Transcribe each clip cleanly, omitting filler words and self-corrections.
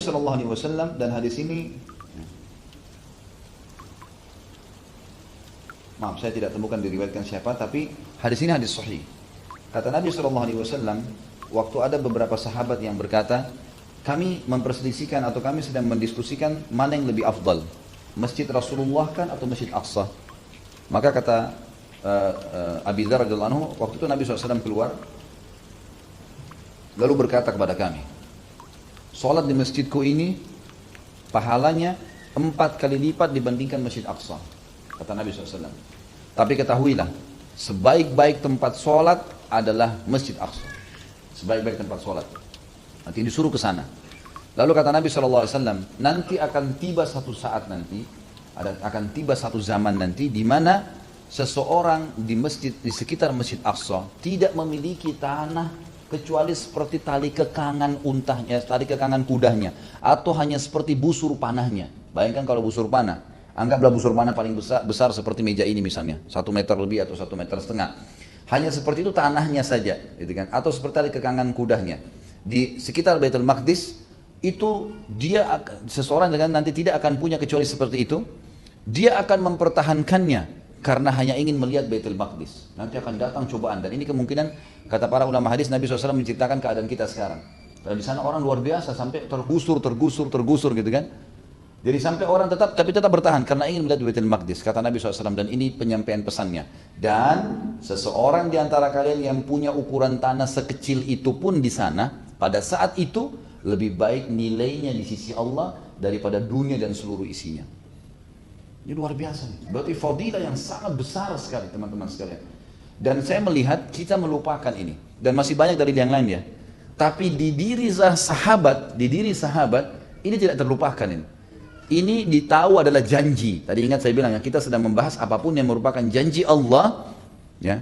Sallallahu Alaihi Wasallam, dan hadis ini, maaf saya tidak temukan diriwayatkan siapa, tapi hadis ini hadis sahih. Kata Nabi Sallallahu Alaihi Wasallam, waktu ada beberapa sahabat yang berkata, kami memperselisihkan atau kami sedang mendiskusikan mana yang lebih afdal, Masjid Rasulullah kan atau Masjid Aqsa. Maka kata Abi Dzar radhiyallahu anhu, waktu itu Nabi SAW keluar, lalu berkata kepada kami, sholat di masjidku ini pahalanya 4 kali lipat dibandingkan Masjid Aqsa, kata Nabi SAW. Tapi ketahuilah, sebaik-baik tempat sholat adalah Masjid Aqsa. Sebaik-baik tempat sholat. Nanti disuruh ke sana. Lalu kata Nabi SAW, nanti akan tiba satu saat nanti, akan tiba satu zaman nanti di mana seseorang di masjid, di sekitar Masjid Aqsa tidak memiliki tanah kecuali seperti tali kekangan untahnya, tali kekangan kudanya, atau hanya seperti busur panahnya. Bayangkan kalau busur panah, anggaplah busur panah paling besar seperti meja ini misalnya, 1 meter lebih atau 1,5 meter. Hanya seperti itu tanahnya saja, gitu kan? Atau seperti tali kekangan kudanya. Di sekitar Baitul Maqdis itu seseorang dengan nanti tidak akan punya kecuali seperti itu. Dia akan mempertahankannya karena hanya ingin melihat Baitul Maqdis. Nanti akan datang cobaan, dan ini kemungkinan kata para ulama hadis Nabi SAW menceritakan keadaan kita sekarang. Dan di sana orang luar biasa sampai tergusur gitu kan. Jadi sampai orang tetap bertahan karena ingin melihat Baitul Maqdis, kata Nabi SAW, dan ini penyampaian pesannya. Dan seseorang di antara kalian yang punya ukuran tanah sekecil itu pun di sana, pada saat itu lebih baik nilainya di sisi Allah daripada dunia dan seluruh isinya. Ini luar biasa nih. Berarti fadilah yang sangat besar sekali teman-teman sekalian. Dan saya melihat kita melupakan ini. Dan masih banyak dari yang lain ya. Tapi di diri sahabat ini tidak terlupakan ini. Ini ditahu adalah janji. Tadi ingat saya bilang ya, kita sedang membahas apapun yang merupakan janji Allah, ya,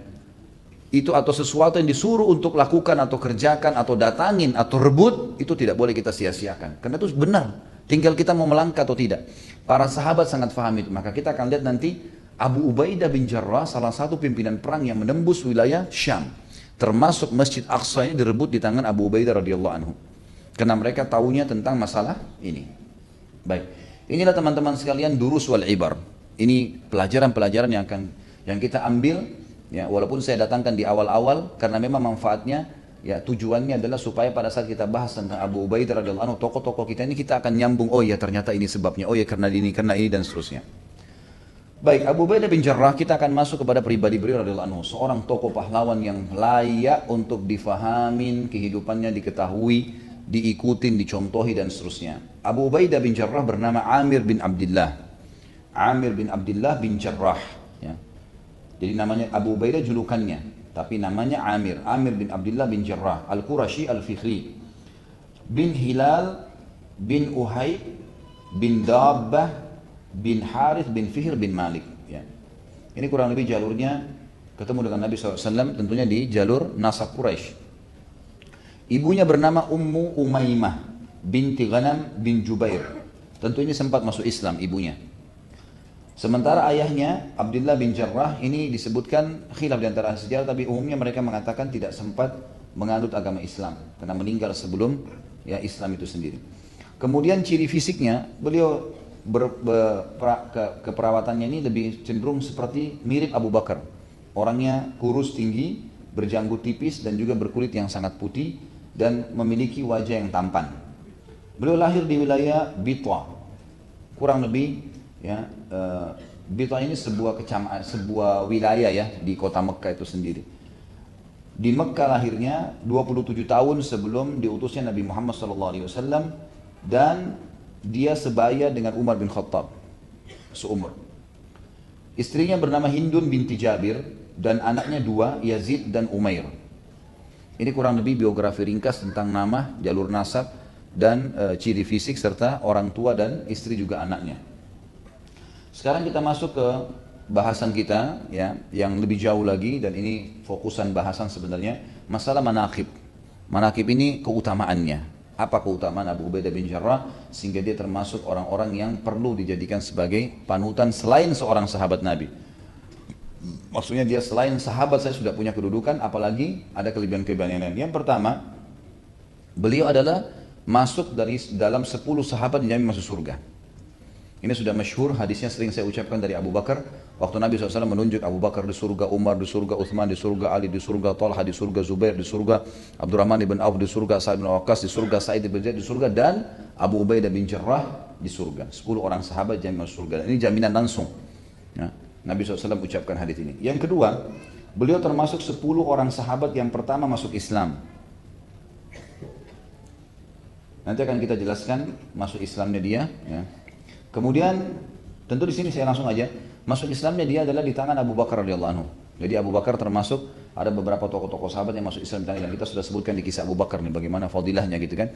itu atau sesuatu yang disuruh untuk lakukan atau kerjakan atau datangin atau rebut, itu tidak boleh kita sia-siakan. Karena itu benar. Tinggal kita mau melangkah atau tidak. Para sahabat sangat paham itu. Maka kita akan lihat nanti Abu Ubaidah bin Jarrah, salah satu pimpinan perang yang menembus wilayah Syam, termasuk Masjid Aqsa ini direbut di tangan Abu Ubaidah radhiyallahu anhu. Karena mereka tahunya tentang masalah ini. Baik. Inilah teman-teman sekalian durus wal ibar. Ini pelajaran-pelajaran yang kita ambil, ya, walaupun saya datangkan di awal-awal karena memang manfaatnya, ya, tujuannya adalah supaya pada saat kita bahas tentang Abu Ubaidah radhiyallahu anhu, tokoh-tokoh kita ini kita akan nyambung, oh ya ternyata ini sebabnya, oh ya karena ini dan seterusnya. Baik, Abu Ubaidah bin Jarrah, kita akan masuk kepada pribadi beliau radhiyallahu anhu, seorang tokoh pahlawan yang layak untuk difahamin, kehidupannya diketahui, diikutin, dicontohi dan seterusnya. Abu Ubaidah bin Jarrah bernama Amir bin Abdullah. Amir bin Abdullah bin Jarrah, ya. Jadi namanya Abu Ubaidah julukannya, tapi namanya Amir. Amir bin Abdullah bin Jarrah Al-Qurashi Al-Fikhri bin Hilal bin Uhayb bin Dabbah bin Harith bin Fihr bin Malik, ya. Ini kurang lebih jalurnya ketemu dengan Nabi SAW, tentunya di jalur nasab Quraisy. Ibunya bernama Ummu Umaymah binti Ghanam bin Jubair. Tentu ini sempat masuk Islam ibunya. Sementara ayahnya Abdullah bin Jarrah ini disebutkan khilaf di antara sejarah, tapi umumnya mereka mengatakan tidak sempat menganut agama Islam karena meninggal sebelum, ya, Islam itu sendiri. Kemudian ciri fisiknya, beliau keperawatannya ini lebih cenderung seperti mirip Abu Bakar. Orangnya kurus tinggi, berjanggut tipis dan juga berkulit yang sangat putih dan memiliki wajah yang tampan. Beliau lahir di wilayah Bitwa, kurang lebih, ya, Bitwa ini sebuah wilayah, ya, di kota Mekah itu sendiri. Di Mekah lahirnya 27 tahun sebelum diutusnya Nabi Muhammad SAW, dan dia sebaya dengan Umar bin Khattab, seumur. Istrinya bernama Hindun binti Jabir dan anaknya 2, Yazid dan Umair. Ini kurang lebih biografi ringkas tentang nama, jalur nasab, dan ciri fisik serta orang tua dan istri juga anaknya. Sekarang kita masuk ke bahasan kita, ya, yang lebih jauh lagi, dan ini fokusan bahasan sebenarnya masalah manaqib. Manaqib ini keutamaannya. Apa keutamaan Abu Ubaidah bin Jarrah sehingga dia termasuk orang-orang yang perlu dijadikan sebagai panutan selain seorang sahabat Nabi. Maksudnya dia selain sahabat saya sudah punya kedudukan, apalagi ada kelebihan-kelebihan yang lain. Yang pertama, beliau adalah masuk dari dalam 10 sahabat yang masuk surga. Ini sudah masyhur, hadisnya sering saya ucapkan dari Abu Bakar. Waktu Nabi SAW menunjuk Abu Bakar di surga, Umar di surga, Uthman di surga, Ali di surga, Talha di surga, Zubair di surga, Abdurrahman ibn Auf di surga, Sa'id bin Waqqas di surga, Sa'id bin Zaid di surga, dan Abu Ubaidah bin Jarrah di surga. 10 orang sahabat yang masuk surga. Ini jaminan langsung. Ya, Nabi SAW ucapkan hadis ini. Yang kedua, beliau termasuk 10 orang sahabat yang pertama masuk Islam. Nanti akan kita jelaskan masuk Islamnya dia. Ya. Kemudian tentu di sini saya langsung aja masuk Islamnya dia adalah di tangan Abu Bakar radhiyallahu anhu. Jadi Abu Bakar termasuk ada beberapa tokoh-tokoh sahabat yang masuk Islam di tangan, dan kita sudah sebutkan di kisah Abu Bakar nih bagaimana fadilahnya gitu kan.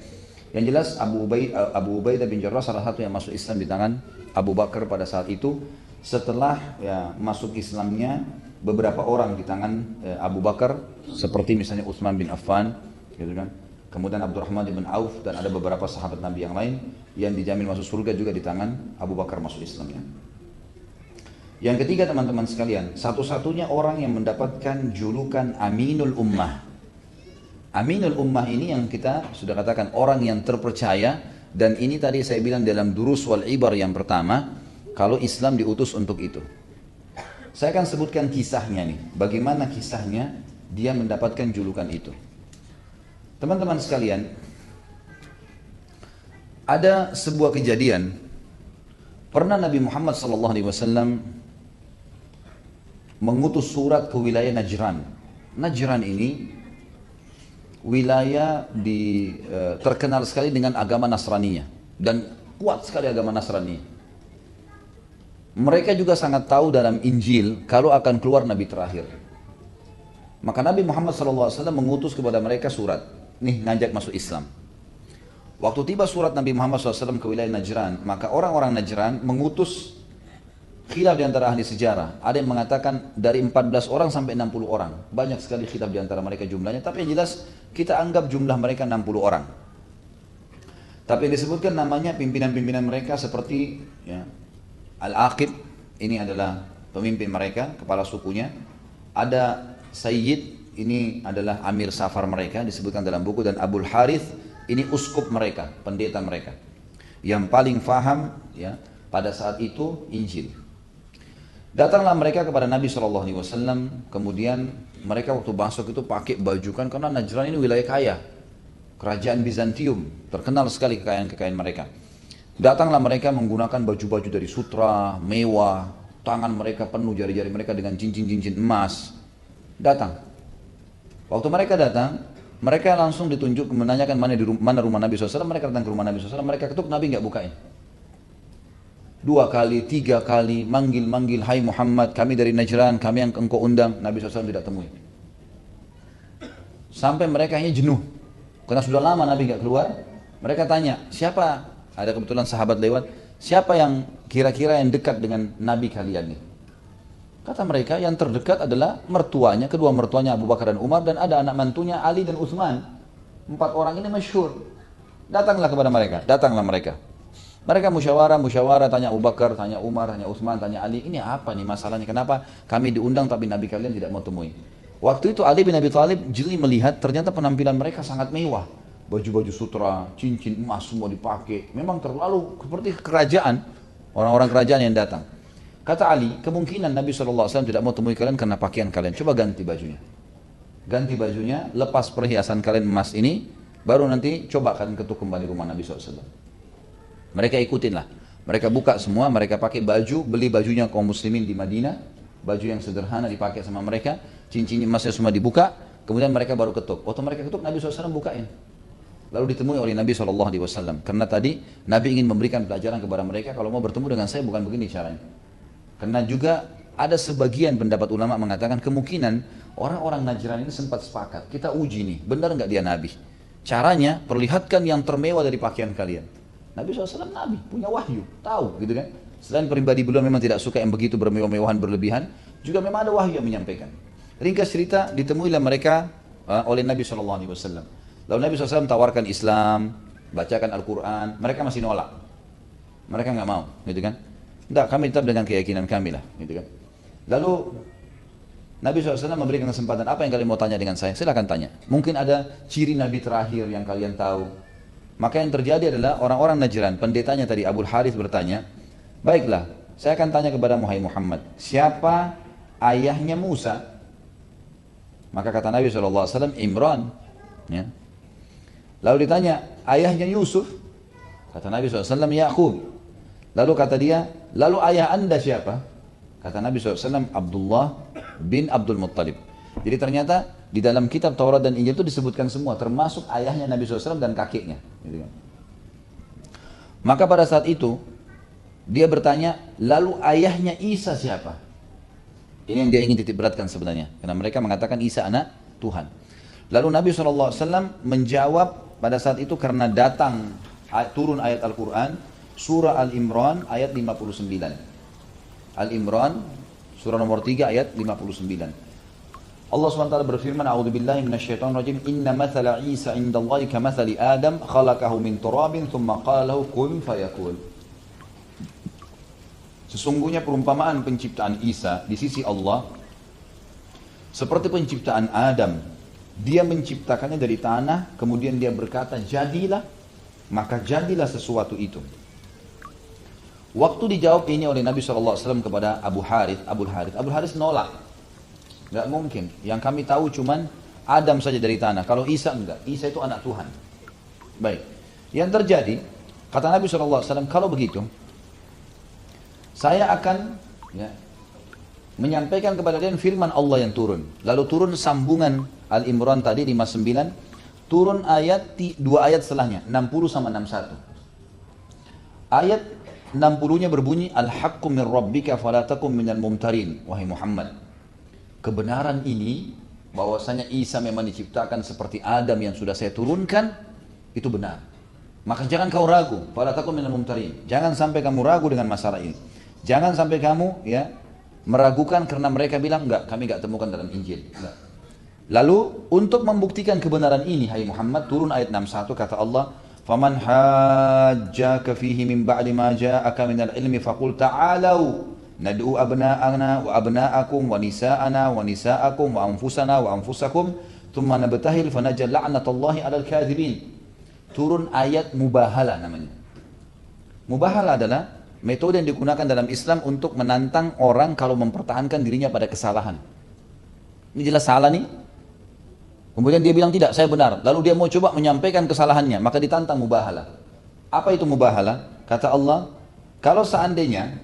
Yang jelas Abu Ubaidah bin Jarrah salah satu yang masuk Islam di tangan Abu Bakar pada saat itu. Setelah ya masuk Islamnya beberapa orang di tangan Abu Bakar seperti misalnya Utsman bin Affan gitu kan. Kemudian Abdurrahman bin Auf dan ada beberapa sahabat Nabi yang lain yang dijamin masuk surga juga di tangan Abu Bakar masuk Islamnya. Yang ketiga teman-teman sekalian, satu-satunya orang yang mendapatkan julukan Aminul Ummah. Aminul Ummah ini yang kita sudah katakan orang yang terpercaya, dan ini tadi saya bilang dalam Durus wal Ibar yang pertama, kalau Islam diutus untuk itu. Saya akan sebutkan kisahnya nih, bagaimana kisahnya dia mendapatkan julukan itu. Teman-teman sekalian, ada sebuah kejadian. Pernah Nabi Muhammad SAW mengutus surat ke wilayah Najran. Najran ini wilayah terkenal sekali dengan agama Nasraninya, dan kuat sekali agama Nasrani. Mereka juga sangat tahu dalam Injil kalau akan keluar Nabi terakhir. Maka Nabi Muhammad SAW mengutus kepada mereka surat. Nih ngajak masuk Islam. Waktu tiba surat Nabi Muhammad SAW ke wilayah Najran, maka orang-orang Najran mengutus, khilaf di antara ahli sejarah. Ada yang mengatakan dari 14 orang sampai 60 orang. Banyak sekali khilaf di antara mereka jumlahnya, tapi yang jelas kita anggap jumlah mereka 60 orang. Tapi yang disebutkan namanya pimpinan-pimpinan mereka seperti ya, Al-Aqib, ini adalah pemimpin mereka, kepala sukunya. Ada Sayyid, ini adalah Amir Safar mereka, disebutkan dalam buku, dan Abul Harith, ini uskup mereka, pendeta mereka. Yang paling faham ya, pada saat itu Injil. Datanglah mereka kepada Nabi SAW, kemudian mereka waktu masuk itu pakai baju kan, karena Najran ini wilayah kaya. Kerajaan Bizantium, terkenal sekali kekayaan mereka. Datanglah mereka menggunakan baju-baju dari sutra, mewah, tangan mereka penuh, jari-jari mereka dengan cincin-cincin emas. Datang. Waktu mereka datang, mereka langsung ditunjuk menanyakan mana rumah Nabi SAW. Mereka datang ke rumah Nabi SAW, mereka ketuk, Nabi nggak bukain. 2 kali, 3 kali, manggil-manggil, hai Muhammad, kami dari Najran, kami yang engkau undang. Nabi SAW tidak temui. Sampai mereka hanya jenuh, karena sudah lama Nabi nggak keluar. Mereka tanya, siapa? Ada kebetulan sahabat lewat, siapa yang kira-kira yang dekat dengan Nabi kalian nih? Kata mereka yang terdekat adalah mertuanya, kedua mertuanya Abu Bakar dan Umar, dan ada anak mantunya Ali dan Utsman. 4 orang ini masyhur. Datanglah kepada mereka, datanglah mereka. Mereka musyawarah, tanya Abu Bakar, tanya Umar, tanya Utsman, tanya Ali, ini apa nih masalahnya? Kenapa kami diundang tapi Nabi kalian tidak mau temui? Waktu itu Ali bin Abi Thalib jeli melihat ternyata penampilan mereka sangat mewah. Baju-baju sutra, cincin emas semua dipakai. Memang terlalu seperti kerajaan, orang-orang kerajaan yang datang. Kata Ali, kemungkinan Nabi SAW tidak mau temui kalian karena pakaian kalian. Coba ganti bajunya. Ganti bajunya, lepas perhiasan kalian emas ini, baru nanti coba kalian ketuk kembali rumah Nabi SAW. Mereka ikutinlah. Mereka buka semua, mereka pakai baju, beli bajunya kaum muslimin di Madinah. Baju yang sederhana dipakai sama mereka, cincin emasnya semua dibuka, kemudian mereka baru ketuk. Waktu mereka ketuk, Nabi SAW bukain. Lalu ditemui oleh Nabi SAW. Karena tadi Nabi ingin memberikan pelajaran kepada mereka, kalau mau bertemu dengan saya bukan begini caranya. Karena juga ada sebagian pendapat ulama mengatakan kemungkinan orang-orang Najran ini sempat sepakat. Kita uji nih, benar nggak dia Nabi? Caranya, perlihatkan yang termewah dari pakaian kalian. Nabi SAW Nabi, punya wahyu, tahu gitu kan. Selain pribadi beliau memang tidak suka yang begitu bermewah-mewahan berlebihan, juga memang ada wahyu yang menyampaikan. Ringkas cerita, ditemuilah mereka oleh Nabi SAW. Lalu Nabi SAW tawarkan Islam, bacakan Al-Quran, mereka masih nolak. Mereka nggak mau, gitu kan. Tidak, kami tetap dengan keyakinan kami lah, gitu kan. Lalu Nabi SAW memberikan kesempatan, apa yang kalian mau tanya dengan saya? Silakan tanya. Mungkin ada ciri Nabi terakhir yang kalian tahu. Maka yang terjadi adalah orang-orang Najran, pendetanya tadi Abu Harith bertanya, baiklah, saya akan tanya kepada Muhammad, siapa ayahnya Musa? Maka kata Nabi SAW, Imran. Ya. Lalu ditanya, ayahnya Yusuf? Kata Nabi SAW, Yaqub. Lalu kata dia, lalu ayah anda siapa? Kata Nabi SAW, Abdullah bin Abdul Muttalib. Jadi ternyata di dalam kitab Taurat dan Injil itu disebutkan semua, termasuk ayahnya Nabi SAW dan kakeknya. Gitu kan. Maka pada saat itu, dia bertanya, lalu ayahnya Isa siapa? Ini yang dia ingin titik beratkan sebenarnya. Karena mereka mengatakan Isa anak Tuhan. Lalu Nabi SAW menjawab pada saat itu karena datang turun ayat Al-Quran, surah Al-Imran ayat 59. Al-Imran, surah nomor 3 ayat 59. Allah SWT berfirman, A'udzubillahi minasyaitonirrajim, Inna mathala Isa indallahi kamathali Adam, khalaqahu min turabin, thumma qala lahu kun fayakun. Sesungguhnya perumpamaan penciptaan Isa di sisi Allah seperti penciptaan Adam. Dia menciptakannya dari tanah, kemudian dia berkata, jadilah, maka jadilah sesuatu itu. Waktu dijawab ini oleh Nabi SAW kepada Abu Harith nolak. Nggak mungkin. Yang kami tahu cuman Adam saja dari tanah. Kalau Isa enggak. Isa itu anak Tuhan. Baik. Yang terjadi, kata Nabi SAW, kalau begitu, saya akan menyampaikan kepada kalian firman Allah yang turun. Lalu turun sambungan Al-Imran tadi 59, turun ayat 2 ayat setelahnya, 60 sama 61. Ayat 60-nya berbunyi, Al-haqqu min rabbika fala takum minal mumtarin. Wahai Muhammad, kebenaran ini bahwasanya Isa memang diciptakan seperti Adam yang sudah saya turunkan, itu benar. Maka jangan kau ragu, fala takum minal mumtarin. Jangan sampai kamu ragu dengan masalah ini. Jangan sampai kamu meragukan karena mereka bilang enggak, kami enggak temukan dalam Injil. Enggak. Lalu untuk membuktikan kebenaran ini, hai Muhammad, turun ayat 61 kata Allah, "Faman hajjaka fihi min ba'di ma ja'aka minal ilmi faqul ta'alu nad'u abna'ana wa abna'akum wa nisa'ana wa nisa'akum wa anfusana wa anfusakum thumma nabtahil fanajal la'natullahi 'alal kadhibin." Turun ayat mubahalah namanya. Mubahalah adalah metode yang digunakan dalam Islam untuk menantang orang kalau mempertahankan dirinya pada kesalahan. Ini jelas salah nih. Kemudian dia bilang tidak, saya benar. Lalu dia mau coba menyampaikan kesalahannya, maka ditantang mubahalah. Apa itu mubahalah? Kata Allah, kalau seandainya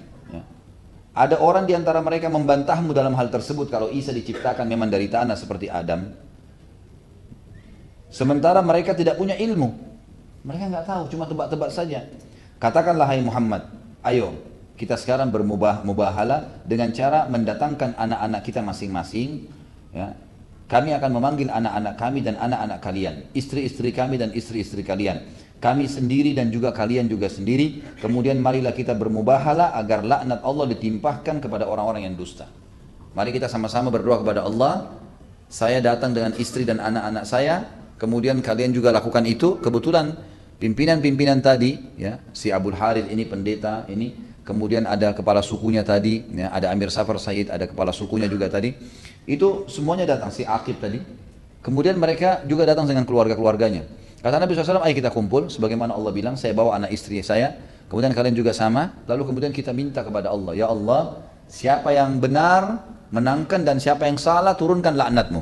ada orang di antara mereka membantahmu dalam hal tersebut, kalau Isa diciptakan memang dari tanah seperti Adam, sementara mereka tidak punya ilmu, mereka nggak tahu, cuma tebak-tebak saja. Katakanlah, hai Muhammad, ayo kita sekarang bermubahalah dengan cara mendatangkan anak-anak kita masing-masing. Kami akan memanggil anak-anak kami dan anak-anak kalian, istri-istri kami dan istri-istri kalian, kami sendiri dan juga kalian juga sendiri. Kemudian marilah kita bermubahalah agar laknat Allah ditimpahkan kepada orang-orang yang dusta. Mari kita sama-sama berdoa kepada Allah. Saya datang dengan istri dan anak-anak saya, kemudian kalian juga lakukan itu. Kebetulan pimpinan-pimpinan tadi, si Abu Harith ini pendeta ini, kemudian ada kepala sukunya tadi, ada Amir Safar Said, ada kepala sukunya juga tadi, itu semuanya datang, si Aqib tadi. Kemudian mereka juga datang dengan keluarga-keluarganya. Kata Nabi SAW, ayo kita kumpul, sebagaimana Allah bilang, saya bawa anak istri saya, kemudian kalian juga sama, lalu kemudian kita minta kepada Allah, ya Allah, siapa yang benar, menangkan, dan siapa yang salah, turunkan laknatmu.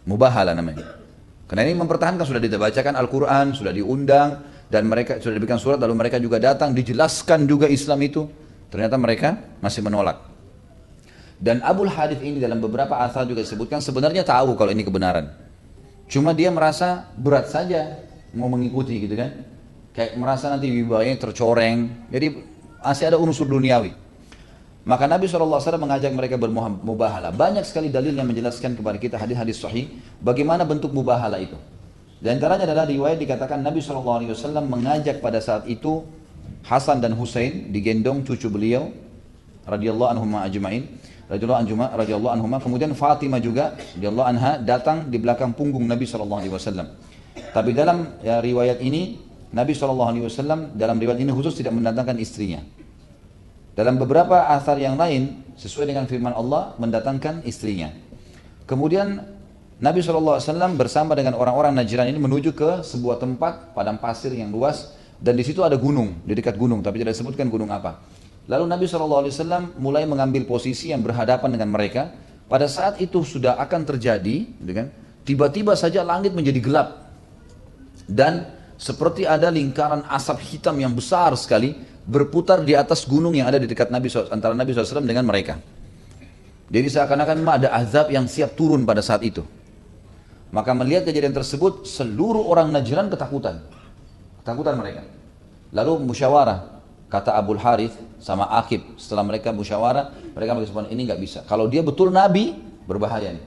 Mubahalah namanya. Karena ini mempertahankan, sudah dibacakan Al-Quran, sudah diundang, dan mereka sudah diberikan surat, lalu mereka juga datang, dijelaskan juga Islam itu. Ternyata mereka masih menolak. Dan Abu Harith ini dalam beberapa asal juga disebutkan, sebenarnya tahu kalau ini kebenaran. Cuma dia merasa berat saja mau mengikuti gitu kan. Kayak merasa nanti wibawanya tercoreng. Jadi masih ada unsur duniawi. Maka Nabi SAW mengajak mereka bermubahalah. Banyak sekali dalil yang menjelaskan kepada kita hadis-hadis sahih bagaimana bentuk mubahalah itu. Di antaranya adalah riwayat dikatakan Nabi SAW mengajak pada saat itu Hasan dan Husain digendong cucu beliau radhiyallahu anhuma ajma'in, radhiyallahu anhuma, kemudian Fatimah juga radhiyallahu anha datang di belakang punggung Nabi SAW. Tapi dalam riwayat ini Nabi SAW dalam riwayat ini khusus tidak mendatangkan istrinya. Dalam beberapa asar yang lain, sesuai dengan firman Allah, mendatangkan istrinya. Kemudian Nabi SAW bersama dengan orang-orang Najran ini menuju ke sebuah tempat padang pasir yang luas, dan di situ ada gunung, di dekat gunung, tapi tidak disebutkan gunung apa. Lalu Nabi SAW mulai mengambil posisi yang berhadapan dengan mereka. Pada saat itu sudah akan terjadi, gitu kan, tiba-tiba saja langit menjadi gelap dan seperti ada lingkaran asap hitam yang besar sekali berputar di atas gunung yang ada di dekat Nabi SAW, antara Nabi SAW dengan mereka. Jadi seakan-akan memang ada azab yang siap turun pada saat itu. Maka melihat kejadian tersebut, seluruh orang Najran ketakutan. Ketakutan mereka. Lalu musyawarah. Kata Abu Harith sama Akib, setelah mereka musyawarah, mereka berkesempatan ini nggak bisa. Kalau dia betul Nabi, berbahaya nih.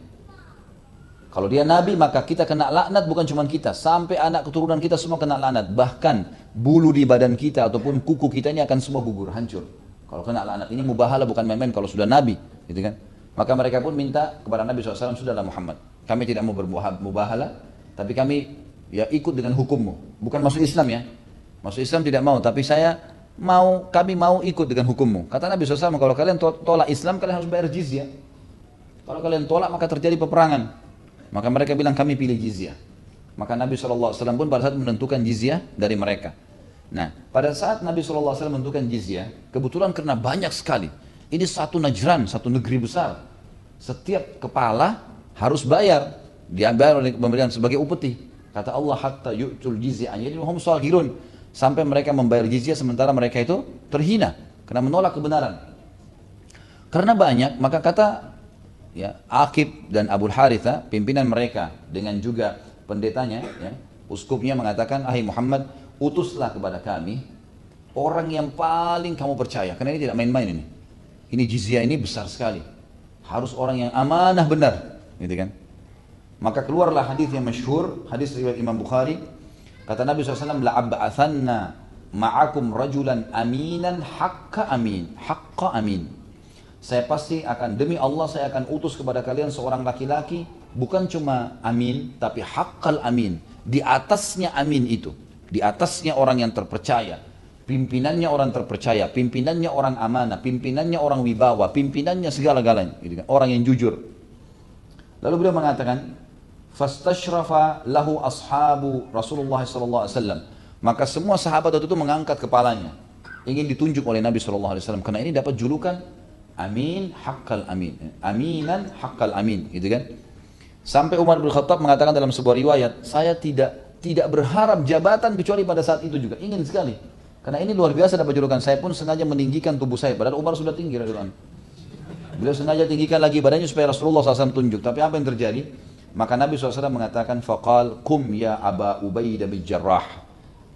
Kalau dia Nabi, maka kita kena laknat, bukan cuma kita. Sampai anak keturunan kita semua kena laknat. Bahkan bulu di badan kita ataupun kuku kita ini akan semua gugur, hancur. Kalau kena laknat. Ini mubahala, bukan main-main kalau sudah Nabi. Gitu kan? Maka mereka pun minta kepada Nabi SAW, sudahlah Muhammad, kami tidak mau bermubahala, tapi kami ya ikut dengan hukummu. Bukan masuk Islam ya. Masuk Islam tidak mau, tapi kami mau ikut dengan hukummu. Kata Nabi SAW, kalau kalian tolak Islam, kalian harus bayar jizyah. Kalau kalian tolak, maka terjadi peperangan. Maka mereka bilang, kami pilih jizyah. Maka Nabi SAW pun pada saat menentukan jizyah dari mereka. Nah, pada saat Nabi SAW menentukan jizyah, kebetulan karena banyak sekali. Ini satu Najran, satu negeri besar. Setiap kepala harus bayar. Diambil oleh pemberian sebagai upeti. Kata Allah, hatta yu'tul jizyah. Jadi hum salghirun. Sampai mereka membayar jizyah sementara mereka itu terhina. Karena menolak kebenaran. Karena banyak, maka kata ya, Akib dan Abu Haritha, pimpinan mereka, dengan juga pendetanya, ya, uskupnya mengatakan, ahai Muhammad, utuslah kepada kami orang yang paling kamu percaya. Karena ini tidak main-main ini. Ini jizyah ini besar sekali. Harus orang yang amanah benar, gitu kan? Maka keluarlah hadis yang masyhur, hadis riwayat Imam Bukhari. Kata Nabi SAW, la'abba'athanna ma'akum rajulan aminan haqqa amin. Saya pasti akan, demi Allah saya akan utus kepada kalian seorang laki-laki, bukan cuma amin, tapi haqqal amin. Di atasnya amin itu, di atasnya orang yang terpercaya. Pimpinannya orang terpercaya, pimpinannya orang amanah, pimpinannya orang wibawa, pimpinannya segala-galanya, gitu kan? Orang yang jujur. Lalu beliau mengatakan, fastashrafa lahu ashabu Rasulullah SAW. Maka semua sahabat waktu itu mengangkat kepalanya, ingin ditunjuk oleh Nabi SAW, karena ini dapat julukan amin haqqal amin, aminan haqqal amin, gitu kan? Sampai Umar bin Khattab mengatakan dalam sebuah riwayat, saya tidak berharap jabatan kecuali pada saat itu juga, ingin sekali. Karena ini luar biasa dapat julukan. Saya pun sengaja meninggikan tubuh saya. Padahal Umar sudah tinggi. Beliau sengaja tinggikan lagi badannya supaya Rasulullah SAW tunjuk. Tapi apa yang terjadi? Maka Nabi SAW mengatakan, faqal kum ya Aba Ubaidah bin Jarrah.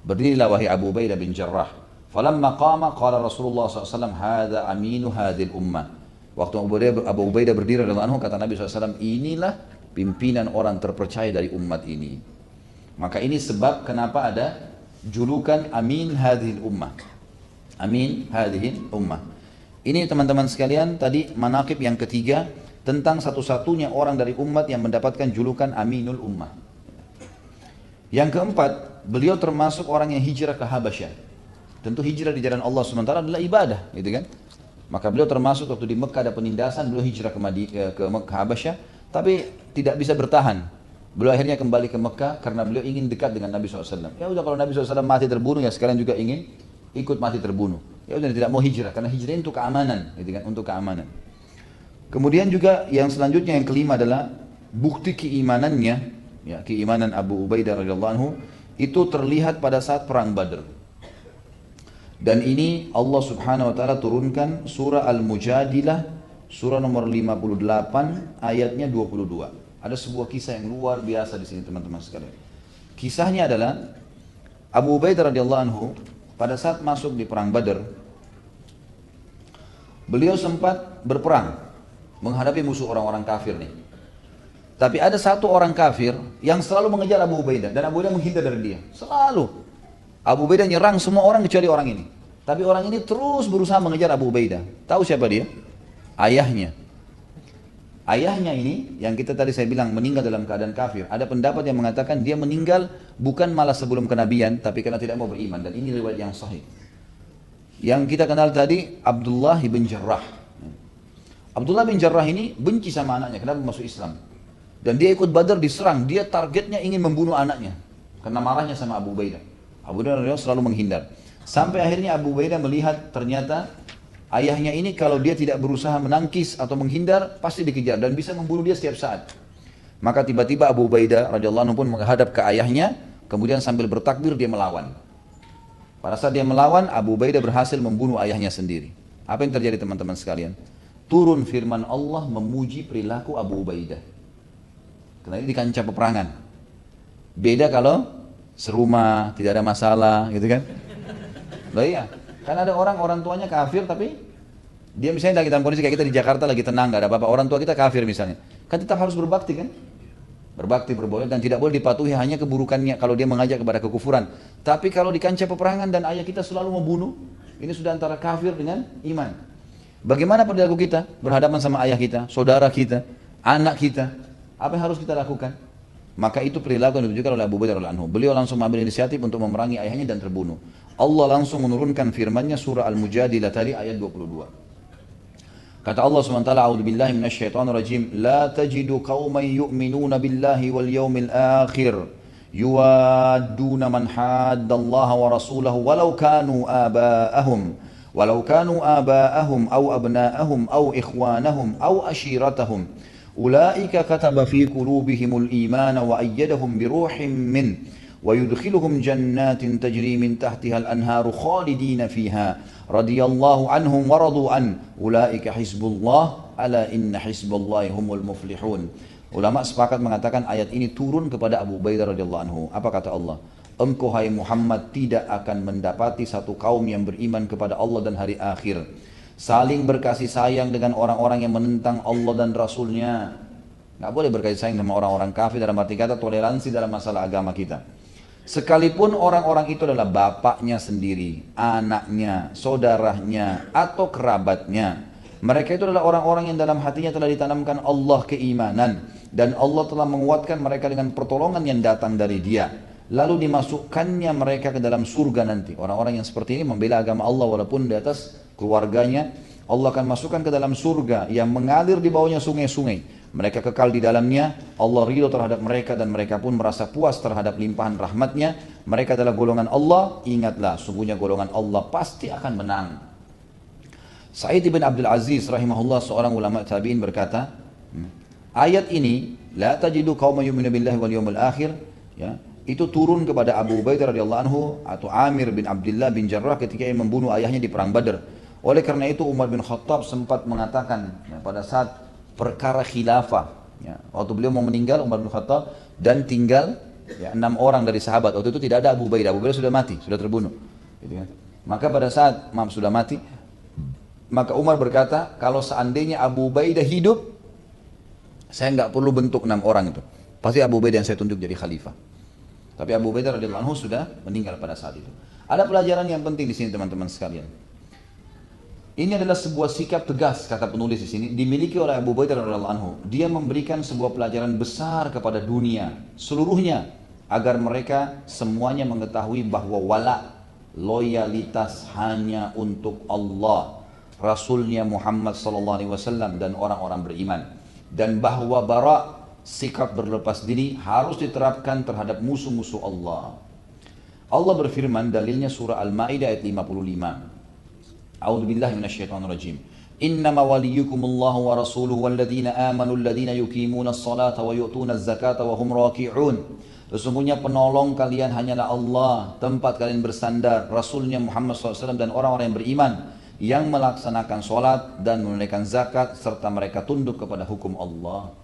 Berdirilah wahai Abu Ubaidah bin Jarrah. Falamma qama qala Rasulullah SAW, hadha aminu hadhil ummah. Waktu Abu Ubaidah berdiri radhiyallahu anhu, kata Nabi SAW, inilah pimpinan orang terpercaya dari umat ini. Maka ini sebab kenapa ada julukan amin hadhil ummah. Amin hadhil ummah. Ini teman-teman sekalian tadi manaqib yang ketiga tentang satu-satunya orang dari umat yang mendapatkan julukan aminul ummah. Yang keempat, beliau termasuk orang yang hijrah ke Habasyah. Tentu hijrah di jalan Allah SWT adalah ibadah, gitu kan? Maka beliau termasuk waktu di Mekah ada penindasan, beliau hijrah ke Habasyah, tapi tidak bisa bertahan. Beliau akhirnya kembali ke Mekah karena beliau ingin dekat dengan Nabi SAW. Ya udah, kalau Nabi SAW mati terbunuh, ya sekalian juga ingin ikut mati terbunuh. Ya udah, tidak mau hijrah karena hijrah untuk keamanan, gitu kan? Untuk keamanan. Kemudian juga yang selanjutnya yang kelima adalah bukti keimanannya, ya, keimanan Abu Ubaidah radhiyallahu anhu itu terlihat pada saat perang Badr. Dan ini Allah Subhanahu wa taala turunkan surah Al-Mujadilah, surah nomor 58 ayatnya 22. Ada sebuah kisah yang luar biasa di sini teman-teman sekalian. Kisahnya adalah Abu Ubaidah radhiyallahu anhu pada saat masuk di perang Badar, beliau sempat berperang menghadapi musuh orang-orang kafir nih. Tapi ada satu orang kafir yang selalu mengejar Abu Ubaidah dan Abu Ubaidah menghindar dari dia. Selalu. Abu Ubaidah nyerang semua orang kecuali orang ini. Tapi orang ini terus berusaha mengejar Abu Ubaidah. Tahu siapa dia? Ayahnya. Ayahnya ini yang kita tadi saya bilang meninggal dalam keadaan kafir. Ada pendapat yang mengatakan dia meninggal bukan malah sebelum kenabian, tapi karena tidak mau beriman. Dan ini riwayat yang sahih. Yang kita kenal tadi Abdullah bin Jarrah. Abdullah bin Jarrah ini benci sama anaknya. Kenapa masuk Islam? Dan dia ikut Badar diserang, dia targetnya ingin membunuh anaknya. Karena marahnya sama Abu Ubaidah. Abu Ubaidah selalu menghindar. Sampai akhirnya Abu Ubaidah melihat ternyata ayahnya ini kalau dia tidak berusaha menangkis atau menghindar, pasti dikejar dan bisa membunuh dia setiap saat. Maka tiba-tiba Abu Ubaidah radhiyallahu anhu pun menghadap ke ayahnya, kemudian sambil bertakbir dia melawan. Pada saat dia melawan, Abu Ubaidah berhasil membunuh ayahnya sendiri. Apa yang terjadi teman-teman sekalian? Turun firman Allah memuji perilaku Abu Ubaidah. Karena ini di kancah peperangan. Beda kalau serumah, tidak ada masalah, gitu kan? Loh iya, kan ada orang tuanya kafir tapi dia misalnya lagi dalam kondisi kayak kita di Jakarta lagi tenang, gak ada apa-apa, orang tua kita kafir misalnya. Kan tetap harus berbakti kan? Berbakti, berboleh, dan tidak boleh dipatuhi hanya keburukannya kalau dia mengajak kepada kekufuran. Tapi kalau di kancah peperangan dan ayah kita selalu membunuh, ini sudah antara kafir dengan iman. Bagaimana perilaku kita berhadapan sama ayah kita, saudara kita, anak kita? Apa yang harus kita lakukan? Maka itu perilaku yang ditunjukkan oleh Abu Ubaidah radhiyallahu anhu. Beliau langsung mengambil inisiatif untuk memerangi ayahnya dan terbunuh. Allah langsung menurunkan firman-Nya surah Al-Mujadilah tadi ayat 22. Kata Allah SWT, A'udzu billahi minasyaitonir rajim, la tajidu qauman yu'minuna billahi wal yawmil akhir yuwadduna man haddallaha wa rasulahu walau kanu aba'ahum aw abna'ahum aw ikhwanahum aw ashiratahum ulaika kataba fi qulubihimul imana wa ayyadahum biruhim min wa yudkhiluhum jannatin tajri min tahtiha al-anharu khalidina fiha radiyallahu anhum wa radu an ulaika hizbullah ala inna hizballahi humul muflihun. Ulama sepakat mengatakan ayat ini turun kepada Abu Ubaidah radhiyallahu anhu. Apa kata Allah? Engkau hai Muhammad tidak akan mendapati satu kaum yang beriman kepada Allah dan hari akhir, saling berkasih sayang dengan orang-orang yang menentang Allah dan Rasulnya. Nggak boleh berkasih sayang sama orang-orang kafir dalam arti kata toleransi dalam masalah agama kita. Sekalipun orang-orang itu adalah bapaknya sendiri, anaknya, saudaranya, atau kerabatnya. Mereka itu adalah orang-orang yang dalam hatinya telah ditanamkan Allah keimanan. Dan Allah telah menguatkan mereka dengan pertolongan yang datang dari Dia. Lalu dimasukkannya mereka ke dalam surga nanti. Orang-orang yang seperti ini membela agama Allah walaupun di atas keluarganya. Allah akan masukkan ke dalam surga yang mengalir di bawahnya sungai-sungai. Mereka kekal di dalamnya, Allah ridho terhadap mereka dan mereka pun merasa puas terhadap limpahan rahmatnya. Mereka adalah golongan Allah, ingatlah sungguhnya golongan Allah pasti akan menang. Sa'id bin Abdul Aziz rahimahullah seorang ulama tabi'in berkata, ayat ini, la tajidu qauman yu'minu billahi wal yawmil akhir, ya, itu turun kepada Abu Ubaidah radhiyallahu anhu atau Amir bin Abdullah bin Jarrah ketika ia membunuh ayahnya di perang Badar. Oleh karena itu Umar bin Khattab sempat mengatakan ya, pada saat perkara khilafah, ya, waktu beliau mau meninggal Umar bin Khattab dan tinggal ya, 6 orang dari sahabat. Waktu itu tidak ada Abu Ubaidah, Abu Ubaidah sudah mati, sudah terbunuh. Gitu kan. Maka pada saat sudah mati, maka Umar berkata, kalau seandainya Abu Ubaidah hidup, saya nggak perlu bentuk 6 orang itu. Pasti Abu Ubaidah yang saya tunjuk jadi khalifah. Tapi Abu Ubaidah radhiyallahu anhu sudah meninggal pada saat itu. Ada pelajaran yang penting di sini teman-teman sekalian. Ini adalah sebuah sikap tegas kata penulis di sini dimiliki oleh Abu Ubaidah radhiyallahu anhu. Dia memberikan sebuah pelajaran besar kepada dunia seluruhnya agar mereka semuanya mengetahui bahwa wala, loyalitas hanya untuk Allah, Rasulnya Muhammad SAW dan orang-orang beriman, dan bahwa bara, sikap berlepas diri harus diterapkan terhadap musuh-musuh Allah. Allah berfirman, dalilnya surah Al-Ma'idah ayat 55. A'udzu billahi minasyaitonir rajim. Innama waliyukumullahu wa rasuluhu walladzina amanu alladzina yuqimuna as-salata wa yu'tuna az-zakata wa hum raki'un. Sesungguhnya penolong kalian hanyalah Allah, tempat kalian bersandar Rasulnya Muhammad SAW dan orang-orang yang beriman yang melaksanakan salat dan menunaikan zakat serta mereka tunduk kepada hukum Allah.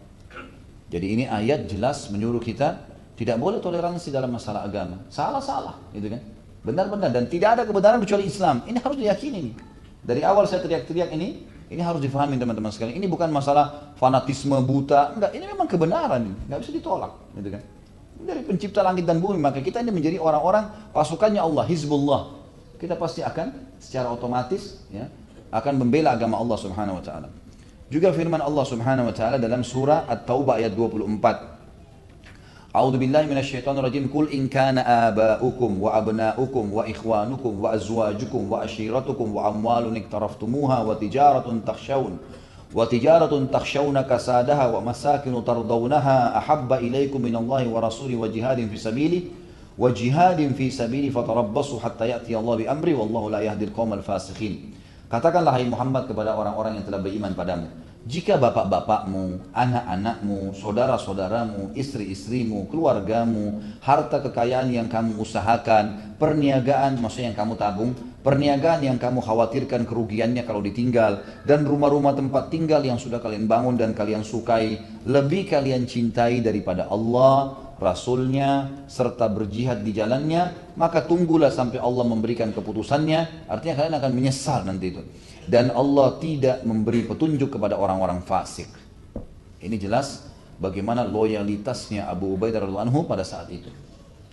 Jadi ini ayat jelas menyuruh kita tidak boleh toleransi dalam masalah agama. Salah-salah, gitu kan? Benar-benar, dan tidak ada kebenaran kecuali Islam. Ini harus diyakini nih. Dari awal saya teriak-teriak ini harus difahami teman-teman sekalian. Ini bukan masalah fanatisme buta, enggak. Ini memang kebenaran, enggak bisa ditolak, gitu kan? Dari pencipta langit dan bumi, maka kita ini menjadi orang-orang pasukannya Allah, Hizbullah. Kita pasti akan secara otomatis ya, akan membela agama Allah Subhanahu wa taala. Juga firman Allah Subhanahu wa taala dalam surah At-Taubah ayat 24. A'udzu billahi minasyaitonir rajim. Qul in kana aba'ukum wa abna'ukum wa ikhwanukum wa azwajukum wa ashiratukum wa amwalun iktaraftumuha wa tijaratun takhshawun wa tijaratun takhshawna kasadaha wa masakinu tardawnaha ahabba ilaikum minallahi wa rasuli wa jihadin fi sabili fatarabbasu hatta ya'ti Allah bi amri wallahu la yahdil qaumal fasikhin. Katakanlah hai Muhammad kepada orang-orang yang telah beriman padamu, jika bapak-bapakmu, anak-anakmu, saudara-saudaramu, istri-istrimu, keluargamu, harta kekayaan yang kamu usahakan, perniagaan maksudnya yang kamu tabung, perniagaan yang kamu khawatirkan kerugiannya kalau ditinggal, dan rumah-rumah tempat tinggal yang sudah kalian bangun dan kalian sukai, lebih kalian cintai daripada Allah, Rasulnya, serta berjihad di jalannya, maka tunggulah sampai Allah memberikan keputusannya, artinya kalian akan menyesal nanti itu. Dan Allah tidak memberi petunjuk kepada orang-orang fasik. Ini jelas bagaimana loyalitasnya Abu Ubaidah radhiyallahu anhu pada saat itu.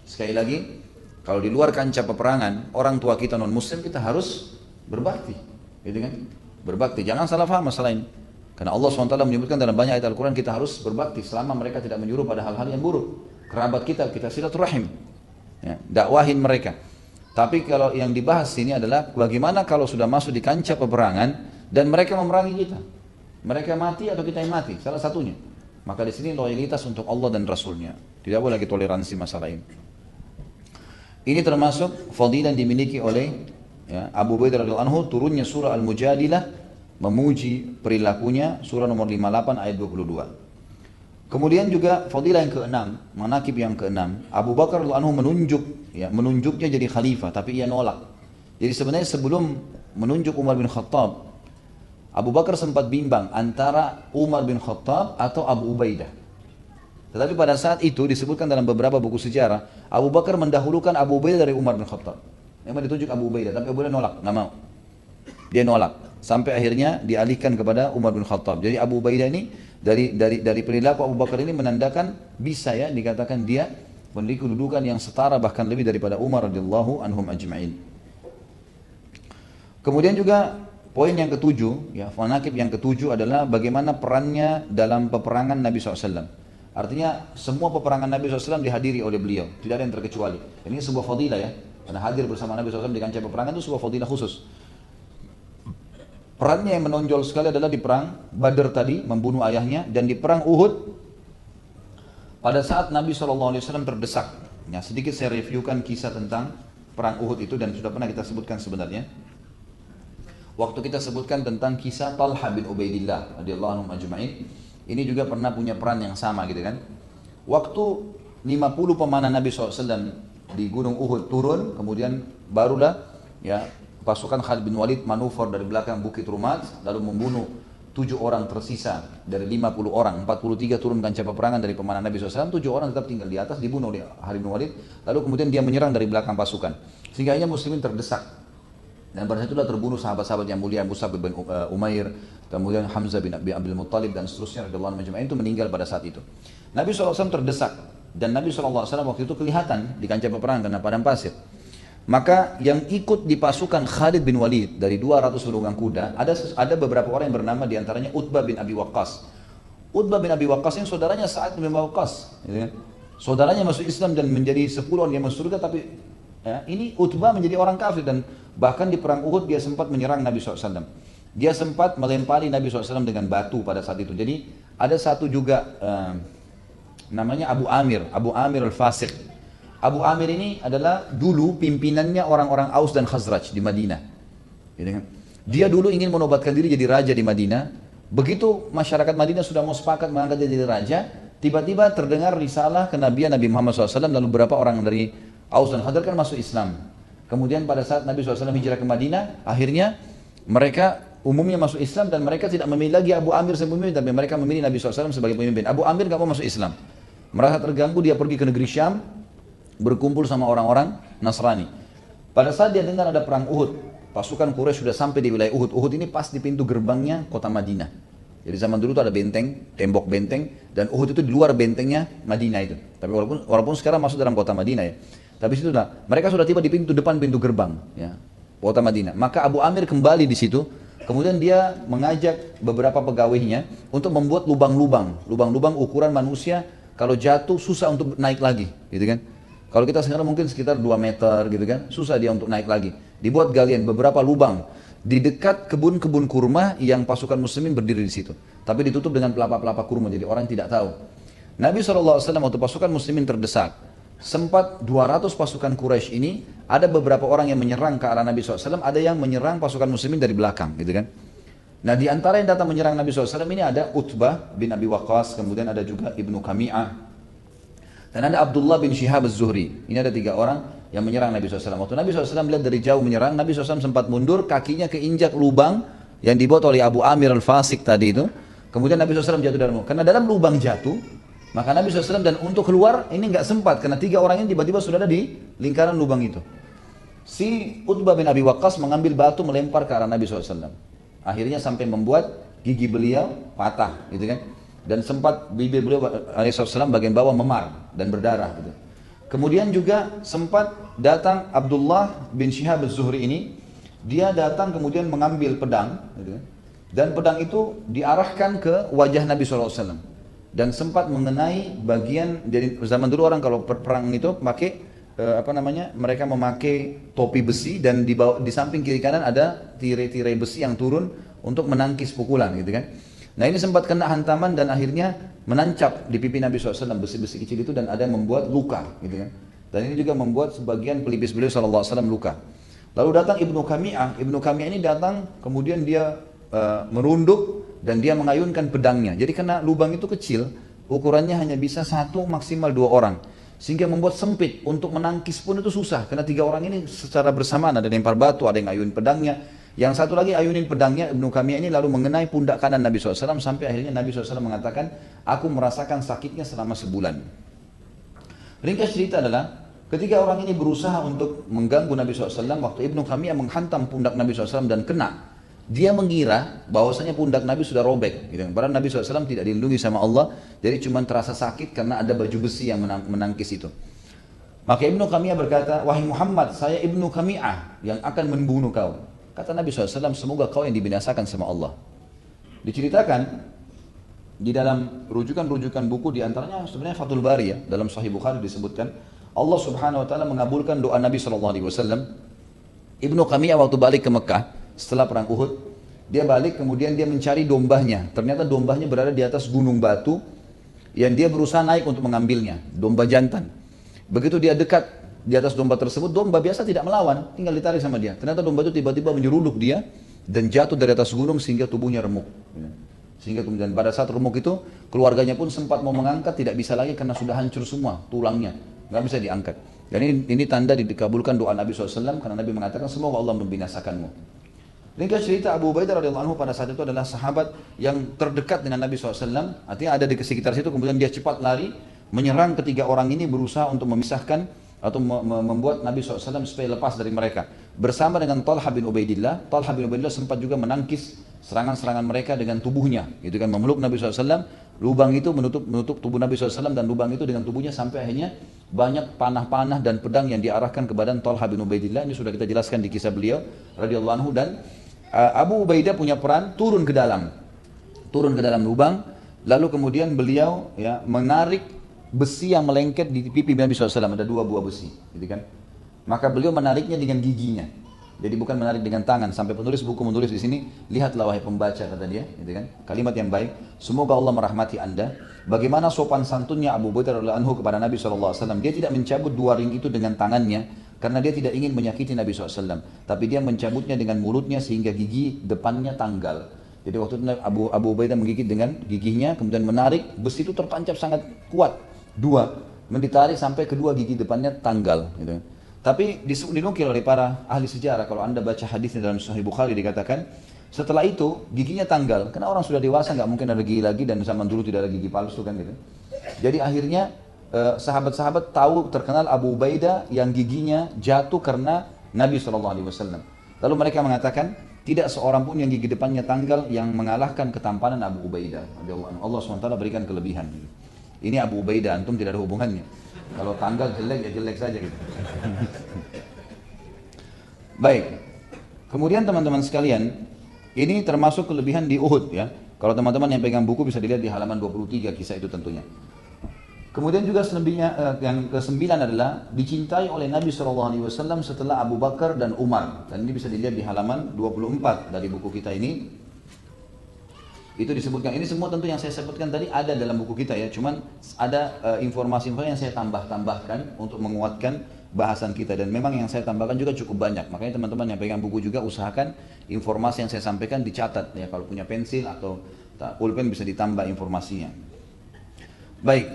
Sekali lagi, kalau di luar kancah peperangan, orang tua kita non muslim kita harus berbakti, gitu kan? Berbakti, jangan salah faham masalah ini. Karena Allah SWT menyebutkan dalam banyak ayat Al-Quran kita harus berbakti selama mereka tidak menyuruh pada hal-hal yang buruk. Kerabat kita silaturahim, ya, dakwahin mereka. Tapi kalau yang dibahas ini adalah bagaimana kalau sudah masuk di kancah peperangan dan mereka memerangi kita. Mereka mati atau kita yang mati, salah satunya. Maka di sini loyalitas untuk Allah dan Rasulnya. Tidak boleh lagi toleransi masalah ini. Ini termasuk fadilah yang dimiliki oleh Abu Ubaidah radhiyallahu anhu, turunnya surah Al-Mujadilah memuji perilakunya, surah nomor 58 ayat 22. Kemudian juga fadilah yang keenam, manakib yang keenam, Abu Bakar radhiyallahu anhu menunjuknya jadi khalifah, tapi ia nolak. Jadi sebenarnya sebelum menunjuk Umar bin Khattab, Abu Bakar sempat bimbang antara Umar bin Khattab atau Abu Ubaidah. Tetapi pada saat itu disebutkan dalam beberapa buku sejarah, Abu Bakar mendahulukan Abu Ubaidah dari Umar bin Khattab. Memang ditunjuk Abu Ubaidah, tapi Abu Ubaidah nolak, nggak mau. Dia nolak, sampai akhirnya dialihkan kepada Umar bin Khattab. Jadi Abu Ubaidah ini dari perilaku Abu Bakar ini menandakan bisa ya dikatakan dia memiliki kedudukan yang setara bahkan lebih daripada Umar radhiyallahu anhum ajma'in. Kemudian juga poin yang ketujuh, manakib yang ketujuh adalah bagaimana perannya dalam peperangan Nabi SAW. Artinya semua peperangan Nabi SAW dihadiri oleh beliau, tidak ada yang terkecuali. Ini sebuah fadilah ya, karena hadir bersama Nabi SAW di kancah peperangan itu sebuah fadilah khusus. Perannya yang menonjol sekali adalah di perang Badr tadi, membunuh ayahnya, dan di perang Uhud pada saat Nabi SAW terdesak. Ya, sedikit saya reviewkan kisah tentang perang Uhud itu dan sudah pernah kita sebutkan sebenarnya. Waktu kita sebutkan tentang kisah Talha bin Ubaidillah radhiyallahu anhum ajma'in, ini juga pernah punya peran yang sama gitu kan. Waktu 50 pemanah Nabi SAW di Gunung Uhud turun, kemudian barulah ya pasukan Khalid bin Walid manuver dari belakang Bukit Rumat, lalu membunuh 7 orang tersisa dari 50 orang, 43 turun kancah peperangan dari pemanah Nabi SAW, 7 orang tetap tinggal di atas, dibunuh oleh Khalid bin Walid, lalu kemudian dia menyerang dari belakang pasukan, sehingga akhirnya muslimin terdesak. Dan pada saat itulah terbunuh sahabat-sahabat yang mulia, Mus'ab bin Umair, kemudian Hamzah bin Abdul Muttalib dan seterusnya radhiyallahu anhum itu meninggal pada saat itu. Nabi SAW terdesak, dan Nabi SAW waktu itu kelihatan di kancah peperangan karena padang pasir. Maka yang ikut di pasukan Khalid bin Walid dari 200 penunggang kuda, ada beberapa orang yang bernama diantaranya Utbah bin Abi Waqqas. Utbah bin Abi Waqqas ini saudaranya Sa'ad bin Abi Waqqas, gitu kan? Saudaranya masuk Islam dan menjadi 10 orang yang masuk surga, tapi ya, ini Utbah menjadi orang kafir, dan bahkan di perang Uhud dia sempat menyerang Nabi SAW. Dia sempat melempari Nabi SAW dengan batu pada saat itu. Jadi ada satu juga namanya Abu Amir al-Fasiq. Abu Amir ini adalah dulu pimpinannya orang-orang Aus dan Khazraj di Madinah. Dia dulu ingin menobatkan diri jadi raja di Madinah. Begitu masyarakat Madinah sudah mau sepakat mengangkat dia jadi raja, tiba-tiba terdengar risalah kenabian Nabi Muhammad SAW, lalu beberapa orang dari Aus dan Khazraj kan masuk Islam. Kemudian pada saat Nabi SAW hijrah ke Madinah, akhirnya mereka umumnya masuk Islam dan mereka tidak memilih lagi Abu Amir sebagai pemimpin, tapi mereka memilih Nabi SAW sebagai pemimpin. Abu Amir gak mau masuk Islam. Merasa terganggu, dia pergi ke negeri Syam, berkumpul sama orang-orang Nasrani. Pada saat dia dengar ada perang Uhud, pasukan Quraisy sudah sampai di wilayah Uhud. Uhud ini pas di pintu gerbangnya kota Madinah. Jadi zaman dulu itu ada benteng, tembok benteng, dan Uhud itu di luar bentengnya Madinah itu. Tapi walaupun sekarang masuk dalam kota Madinah ya. Tapi situ mereka sudah tiba di pintu depan pintu gerbang ya, kota Madinah. Maka Abu Amir kembali di situ. Kemudian dia mengajak beberapa pegawainya untuk membuat lubang-lubang ukuran manusia kalau jatuh susah untuk naik lagi, gitu kan? Kalau kita sekarang mungkin sekitar 2 meter gitu kan, susah dia untuk naik lagi. Dibuat galian beberapa lubang di dekat kebun-kebun kurma yang pasukan muslimin berdiri di situ. Tapi ditutup dengan pelapa-pelapa kurma, jadi orang tidak tahu. Nabi SAW waktu pasukan muslimin terdesak, sempat 200 pasukan Quraisy ini, ada beberapa orang yang menyerang ke arah Nabi SAW, ada yang menyerang pasukan muslimin dari belakang, gitu kan. Nah di antara yang datang menyerang Nabi SAW ini ada Utbah bin Abi Waqqas, kemudian ada juga Ibnu Kami'ah, dan ada Abdullah bin Shihab az-Zuhri. Ini ada 3 orang yang menyerang Nabi SAW. Waktu Nabi SAW melihat dari jauh menyerang, Nabi SAW sempat mundur, kakinya keinjak lubang yang dibuat oleh Abu Amir al-Fasik tadi itu. Kemudian Nabi SAW jatuh dalam lubang. Karena dalam lubang jatuh, maka Nabi SAW dan untuk keluar ini nggak sempat. Karena 3 orang ini tiba-tiba sudah ada di lingkaran lubang itu. Si Utbah bin Abi Waqqas mengambil batu melempar ke arah Nabi SAW. Akhirnya sampai membuat gigi beliau patah, gitu kan. Dan sempat bibir beliau alaihissalam bagian bawah memar dan berdarah, gitu. Kemudian juga sempat datang Abdullah bin Shihab az-Zuhri ini, dia datang kemudian mengambil pedang, gitu kan. Dan pedang itu diarahkan ke wajah Nabi SAW dan sempat mengenai bagian. Jadi zaman dulu orang kalau perang itu pakai mereka memakai topi besi dan di samping kiri kanan ada tirai-tirai besi yang turun untuk menangkis pukulan, gitu kan. Nah ini sempat kena hantaman dan akhirnya menancap di pipi Nabi SAW besi-besi kecil itu dan ada yang membuat luka, gitu kan. Dan ini juga membuat sebagian pelipis beliau SAW luka. Lalu datang Ibnu Kami'ah. Ibnu Kami'ah ini datang kemudian dia merunduk dan dia mengayunkan pedangnya. Jadi karena lubang itu kecil, ukurannya hanya bisa 1 maksimal 2 orang. Sehingga membuat sempit, untuk menangkis pun itu susah. Karena 3 orang ini secara bersamaan, ada yang lempar batu, ada yang ayun pedangnya. Yang satu lagi ayunin pedangnya, Ibnu Kami'ah ini lalu mengenai pundak kanan Nabi SAW. Sampai akhirnya Nabi SAW mengatakan, aku merasakan sakitnya selama sebulan. Ringkas cerita adalah, ketika orang ini berusaha untuk mengganggu Nabi SAW, waktu Ibnu Kami'ah menghantam pundak Nabi SAW dan kena, dia mengira bahwasanya pundak Nabi sudah robek, gitu. Padahal Nabi SAW tidak dilindungi sama Allah, jadi cuma terasa sakit karena ada baju besi yang menangkis itu. Maka Ibnu Kami'ah berkata, wahai Muhammad, saya Ibnu Kami'ah yang akan membunuh kau. Kata Nabi SAW, semoga kau yang dibinasakan sama Allah. Diceritakan di dalam rujukan-rujukan buku, diantaranya sebenarnya Fathul Bari ya, dalam Sahih Bukhari disebutkan, Allah Subhanahu Wa Taala mengabulkan doa Nabi SAW. Ibnu Kami'ah waktu balik ke Mekah setelah perang Uhud, dia balik kemudian dia mencari dombanya. Ternyata dombanya berada di atas gunung batu yang dia berusaha naik untuk mengambilnya, domba jantan. Begitu dia dekat di atas domba tersebut, domba biasa tidak melawan, tinggal ditarik sama dia. Ternyata domba itu tiba-tiba menyeruduk dia dan jatuh dari atas gunung sehingga tubuhnya remuk. Sehingga kemudian pada saat remuk itu, keluarganya pun sempat mau mengangkat, tidak bisa lagi karena sudah hancur semua tulangnya, nggak bisa diangkat. Dan ini tanda dikabulkan doa Nabi SAW karena Nabi mengatakan semoga Allah membinasakanmu. Ringkas cerita, Abu Ubaidah radhiyallahu anhu pada saat itu adalah sahabat yang terdekat dengan Nabi SAW. Artinya ada di sekitar situ, kemudian dia cepat lari, menyerang ketiga orang ini, berusaha untuk memisahkan atau membuat Nabi SAW supaya lepas dari mereka. Bersama dengan Talha bin Ubaidillah, Talha bin Ubaidillah sempat juga menangkis serangan-serangan mereka dengan tubuhnya, gitu kan, memeluk Nabi SAW. Lubang itu menutup tubuh Nabi SAW dan lubang itu dengan tubuhnya sampai akhirnya banyak panah-panah dan pedang yang diarahkan ke badan Talha bin Ubaidillah. Ini sudah kita jelaskan di kisah beliau radhiyallahu anhu. Dan Abu Ubaidah punya peran turun ke dalam lubang, lalu kemudian beliau ya menarik besi yang melengket di pipi Nabi SAW, ada 2 buah besi, gitu kan. Maka beliau menariknya dengan giginya, jadi bukan menarik dengan tangan. Sampai penulis buku menulis di sini, lihatlah wahai pembaca, kata dia, gitu kan, kalimat yang baik, semoga Allah merahmati anda. Bagaimana sopan santunnya Abu Ubaidah radhiyallahu anhu kepada Nabi SAW. Dia tidak mencabut 2 ring itu dengan tangannya, karena dia tidak ingin menyakiti Nabi SAW. Tapi dia mencabutnya dengan mulutnya sehingga gigi depannya tanggal. Jadi waktu itu Abu Ubaidah menggigit dengan giginya, kemudian menarik, besi itu tertancap sangat kuat. 2, ditarik sampai kedua gigi depannya tanggal. Gitu. Tapi dinukil oleh para ahli sejarah, kalau anda baca hadisnya dalam Sahih Bukhari dikatakan, setelah itu giginya tanggal. Karena orang sudah dewasa, nggak mungkin ada gigi lagi, dan zaman dulu tidak ada gigi palsu kan gitu. Jadi akhirnya sahabat-sahabat tahu terkenal Abu Ubaidah yang giginya jatuh karena Nabi SAW. Lalu mereka mengatakan tidak seorang pun yang gigi depannya tanggal yang mengalahkan ketampanan Abu Ubaidah. Allah SWT berikan kelebihan. Ini Abu Ubaidah, antum tidak ada hubungannya. Kalau tanggal jelek ya jelek saja gitu. Baik. Kemudian teman-teman sekalian, ini termasuk kelebihan di Uhud ya. Kalau teman-teman yang pegang buku bisa dilihat di halaman 23 kisah itu tentunya. Kemudian juga selebihnya yang kesembilan adalah dicintai oleh Nabi SAW setelah Abu Bakar dan Umar. Dan ini bisa dilihat di halaman 24 dari buku kita ini. Itu disebutkan, ini semua tentu yang saya sebutkan tadi ada dalam buku kita ya, cuman ada informasi-informasi yang saya tambahkan untuk menguatkan bahasan kita, dan memang yang saya tambahkan juga cukup banyak. Makanya teman-teman yang pegang buku juga usahakan informasi yang saya sampaikan dicatat ya, kalau punya pensil atau pulpen bisa ditambah informasinya. Baik,